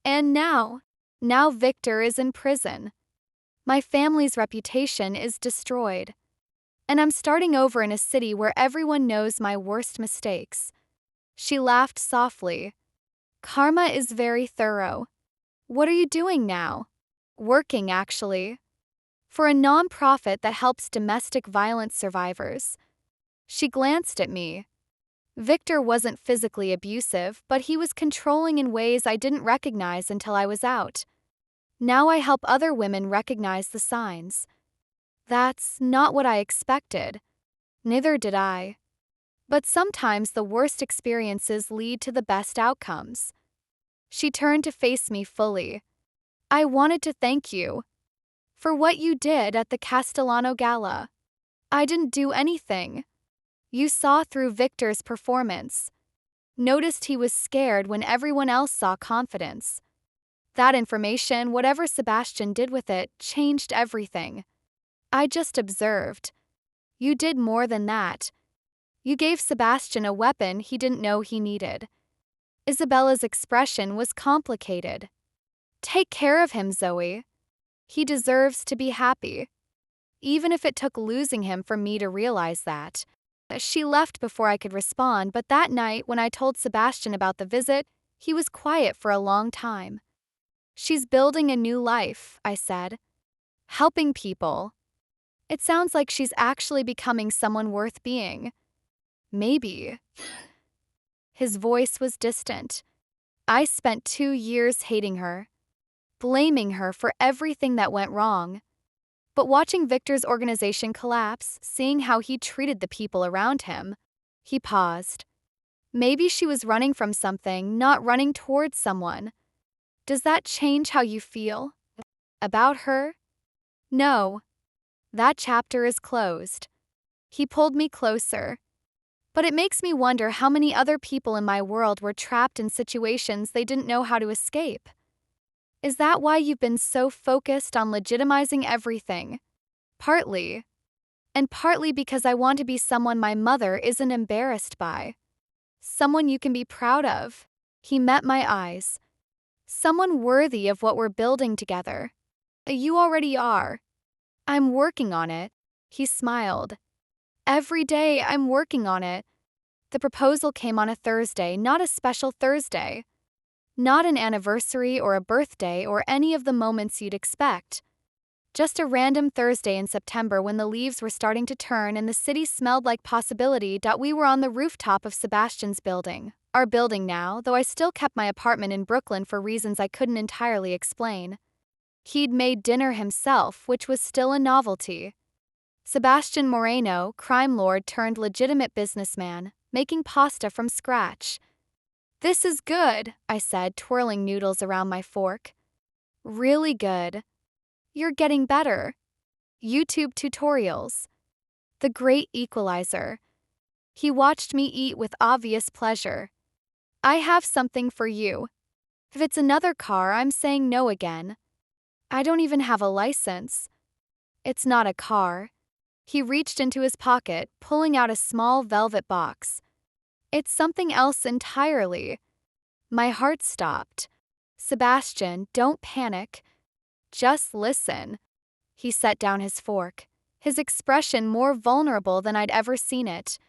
And now Victor is in prison. My family's reputation is destroyed. And I'm starting over in a city where everyone knows my worst mistakes. She laughed softly. Karma is very thorough. What are you doing now? Working, actually. For a nonprofit that helps domestic violence survivors. She glanced at me. Victor wasn't physically abusive, but he was controlling in ways I didn't recognize until I was out. Now I help other women recognize the signs. That's not what I expected. Neither did I. But sometimes the worst experiences lead to the best outcomes. She turned to face me fully. I wanted to thank you for what you did at the Castellano Gala. I didn't do anything. You saw through Victor's performance. Noticed he was scared when everyone else saw confidence. That information, whatever Sebastian did with it, changed everything. I just observed. You did more than that. You gave Sebastian a weapon he didn't know he needed. Isabella's expression was complicated. Take care of him, Zoe. He deserves to be happy. Even if it took losing him for me to realize that. She left before I could respond, but that night when I told Sebastian about the visit, he was quiet for a long time. She's building a new life, I said. Helping people. It sounds like she's actually becoming someone worth being. Maybe. His voice was distant. I spent 2 years hating her, blaming her for everything that went wrong. But watching Victor's organization collapse, seeing how he treated the people around him, he paused. Maybe she was running from something, not running towards someone. Does that change how you feel? About her? No. That chapter is closed. He pulled me closer. But it makes me wonder how many other people in my world were trapped in situations they didn't know how to escape. Is that why you've been so focused on legitimizing everything? Partly. And partly because I want to be someone my mother isn't embarrassed by. Someone you can be proud of. He met my eyes. Someone worthy of what we're building together. You already are. I'm working on it. He smiled. Every day I'm working on it. The proposal came on a Thursday, not a special Thursday. Not an anniversary or a birthday or any of the moments you'd expect. Just a random Thursday in September when the leaves were starting to turn and the city smelled like possibility. We were on the rooftop of Sebastian's building, our building now, though I still kept my apartment in Brooklyn for reasons I couldn't entirely explain. He'd made dinner himself, which was still a novelty. Sebastian Moreno, crime lord turned legitimate businessman, making pasta from scratch. This is good, I said, twirling noodles around my fork. Really good. You're getting better. YouTube tutorials. The great equalizer. He watched me eat with obvious pleasure. I have something for you. If it's another car, I'm saying no again. I don't even have a license. It's not a car. He reached into his pocket, pulling out a small velvet box. It's something else entirely. My heart stopped. Sebastian, don't panic. Just listen. He set down his fork, his expression more vulnerable than I'd ever seen it.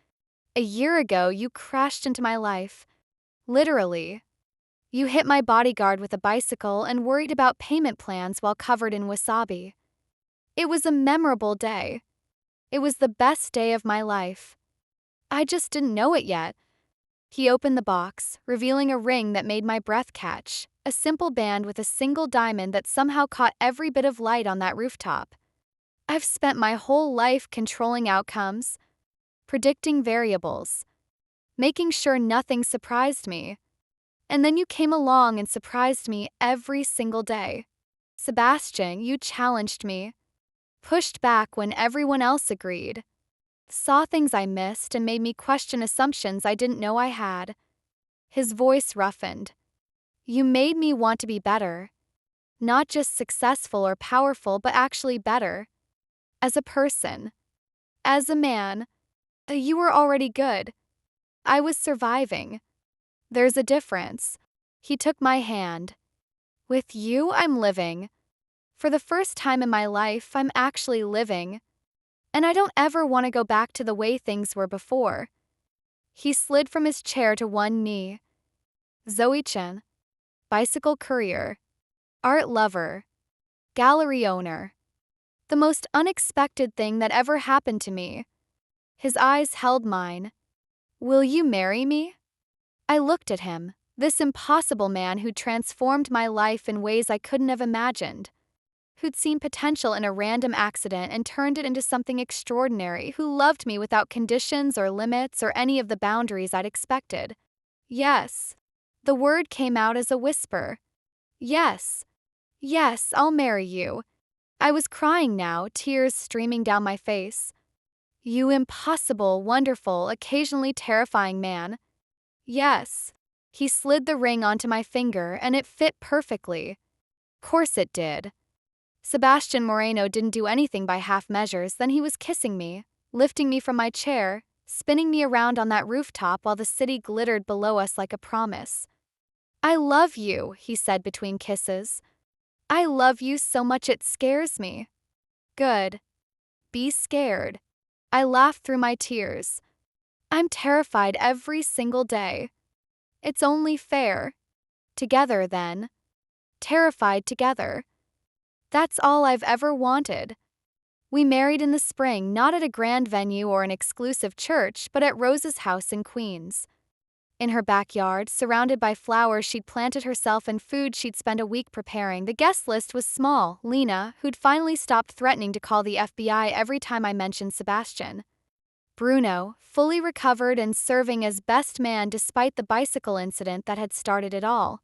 A year ago, you crashed into my life. Literally. You hit my bodyguard with a bicycle and worried about payment plans while covered in wasabi. It was a memorable day. It was the best day of my life. I just didn't know it yet. He opened the box, revealing a ring that made my breath catch, a simple band with a single diamond that somehow caught every bit of light on that rooftop. I've spent my whole life controlling outcomes, predicting variables, making sure nothing surprised me. And then you came along and surprised me every single day. Sebastian, you challenged me, pushed back when everyone else agreed, saw things I missed and made me question assumptions I didn't know I had. His voice roughened. You made me want to be better. Not just successful or powerful, but actually better. As a person. As a man. You were already good. I was surviving. There's a difference. He took my hand. With you, I'm living. For the first time in my life, I'm actually living. And I don't ever want to go back to the way things were before. He slid from his chair to one knee. Zoe-chan. Bicycle courier. Art lover. Gallery owner. The most unexpected thing that ever happened to me. His eyes held mine. Will you marry me? I looked at him, this impossible man who'd transformed my life in ways I couldn't have imagined. Who'd seen potential in a random accident and turned it into something extraordinary, who loved me without conditions or limits or any of the boundaries I'd expected. Yes. The word came out as a whisper. Yes. Yes, I'll marry you. I was crying now, tears streaming down my face. You impossible, wonderful, occasionally terrifying man. Yes. He slid the ring onto my finger and it fit perfectly. Course it did. Sebastian Moreno didn't do anything by half measures, then he was kissing me, lifting me from my chair, spinning me around on that rooftop while the city glittered below us like a promise. I love you, he said between kisses. I love you so much it scares me. Good. Be scared. I laughed through my tears. I'm terrified every single day. It's only fair. Together, then. Terrified together. That's all I've ever wanted. We married in the spring, not at a grand venue or an exclusive church, but at Rose's house in Queens. In her backyard, surrounded by flowers she'd planted herself and food she'd spent a week preparing, the guest list was small. Lena, who'd finally stopped threatening to call the FBI every time I mentioned Sebastian. Bruno, fully recovered and serving as best man despite the bicycle incident that had started it all.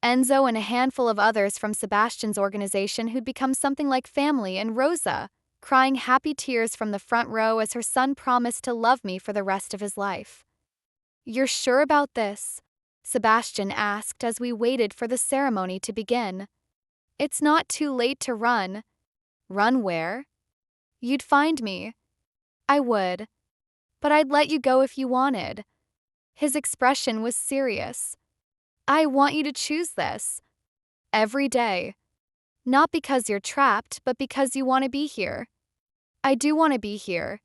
Enzo and a handful of others from Sebastian's organization who'd become something like family, and Rosa, crying happy tears from the front row as her son promised to love me for the rest of his life. You're sure about this? Sebastian asked as we waited for the ceremony to begin. It's not too late to run. Run where? You'd find me. I would. But I'd let you go if you wanted. His expression was serious. I want you to choose this. Every day. Not because you're trapped, but because you want to be here. I do want to be here.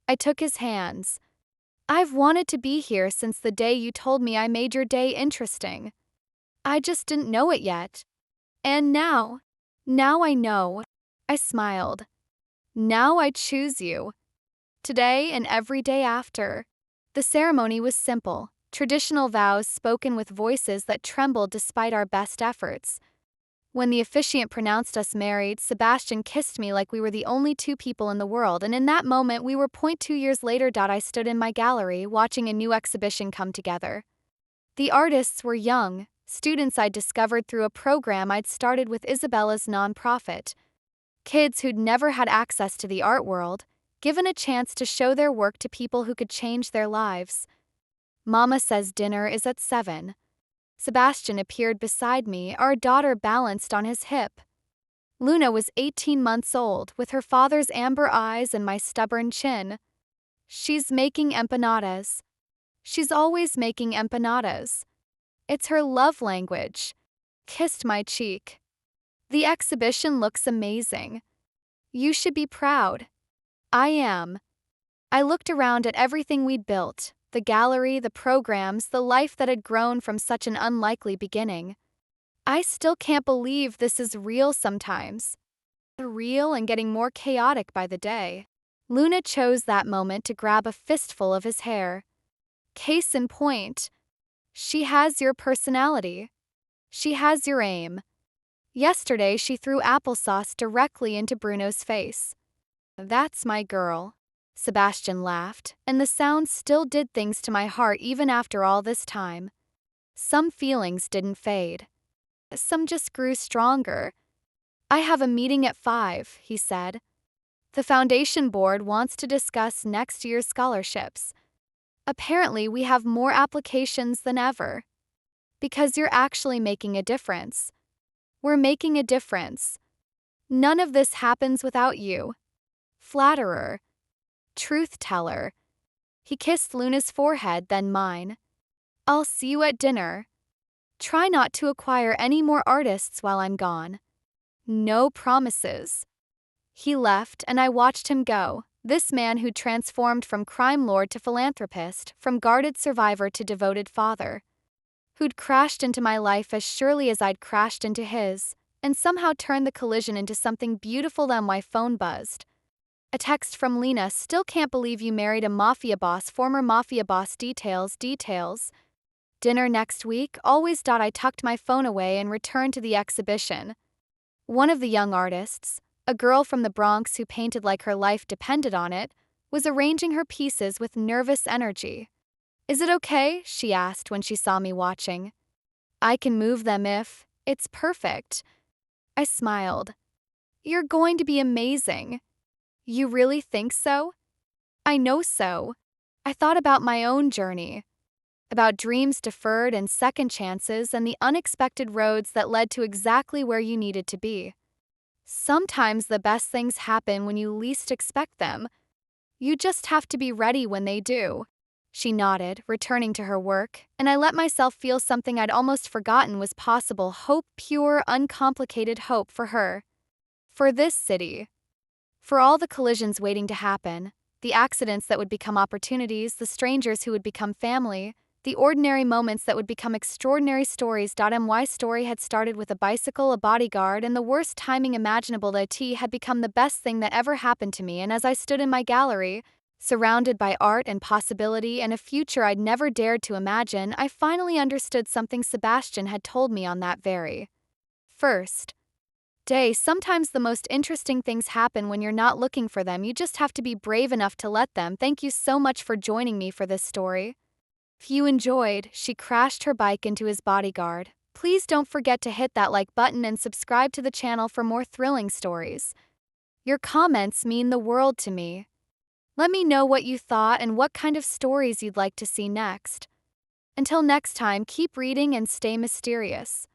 I took his hands. I've wanted to be here since the day you told me I made your day interesting. I just didn't know it yet. And now I know. I smiled. Now I choose you. Today and every day after. The ceremony was simple, traditional vows spoken with voices that trembled despite our best efforts. When the officiant pronounced us married, Sebastian kissed me like we were the only two people in the world, and in that moment we were 2 years later. I stood in my gallery watching a new exhibition come together. The artists were young, students I'd discovered through a program I'd started with Isabella's nonprofit. Kids who'd never had access to the art world, given a chance to show their work to people who could change their lives. Mama says dinner is at 7. Sebastian appeared beside me, our daughter balanced on his hip. Luna was 18 months old, with her father's amber eyes and my stubborn chin. She's making empanadas. She's always making empanadas. It's her love language. Kissed my cheek. The exhibition looks amazing. You should be proud. I am. I looked around at everything we'd built, The gallery, the programs, the life that had grown from such an unlikely beginning. I still can't believe this is real sometimes. Real and getting more chaotic by the day. Luna chose that moment to grab a fistful of his hair. Case in point, she has your personality. She has your aim. Yesterday, she threw applesauce directly into Bruno's face. That's my girl. Sebastian laughed, and the sound still did things to my heart even after all this time. Some feelings didn't fade. Some just grew stronger. I have a meeting at 5, he said. The foundation board wants to discuss next year's scholarships. Apparently, we have more applications than ever. Because you're actually making a difference. We're making a difference. None of this happens without you. Flatterer. Truth-teller. He kissed Luna's forehead, then mine. I'll see you at dinner. Try not to acquire any more artists while I'm gone. No promises. He left, and I watched him go, this man who'd transformed from crime lord to philanthropist, from guarded survivor to devoted father. Who'd crashed into my life as surely as I'd crashed into his, and somehow turned the collision into something beautiful. Then my phone buzzed. A text from Lena. Still can't believe you married a mafia boss. Former mafia boss. Details. Dinner next week. Always. I tucked my phone away and returned to the exhibition. One of the young artists, a girl from the Bronx who painted like her life depended on it, was arranging her pieces with nervous energy. Is it okay? She asked when she saw me watching. I can move them if it's perfect. I smiled. You're going to be amazing. You really think so? I know so. I thought about my own journey. About dreams deferred and second chances and the unexpected roads that led to exactly where you needed to be. Sometimes the best things happen when you least expect them. You just have to be ready when they do. She nodded, returning to her work, and I let myself feel something I'd almost forgotten was possible. Hope, pure, uncomplicated hope for her. For this city. For all the collisions waiting to happen, the accidents that would become opportunities, the strangers who would become family, the ordinary moments that would become extraordinary stories. My story had started with a bicycle, a bodyguard, and the worst timing imaginable. The tea had become the best thing that ever happened to me, and as I stood in my gallery, surrounded by art and possibility and a future I'd never dared to imagine, I finally understood something Sebastian had told me on that very first day. Sometimes the most interesting things happen when you're not looking for them. You just have to be brave enough to let them. Thank you so much for joining me for this story. If you enjoyed, she crashed her bike into his bodyguard. Please don't forget to hit that like button and subscribe to the channel for more thrilling stories. Your comments mean the world to me. Let me know what you thought and what kind of stories you'd like to see next. Until next time, keep reading and stay mysterious.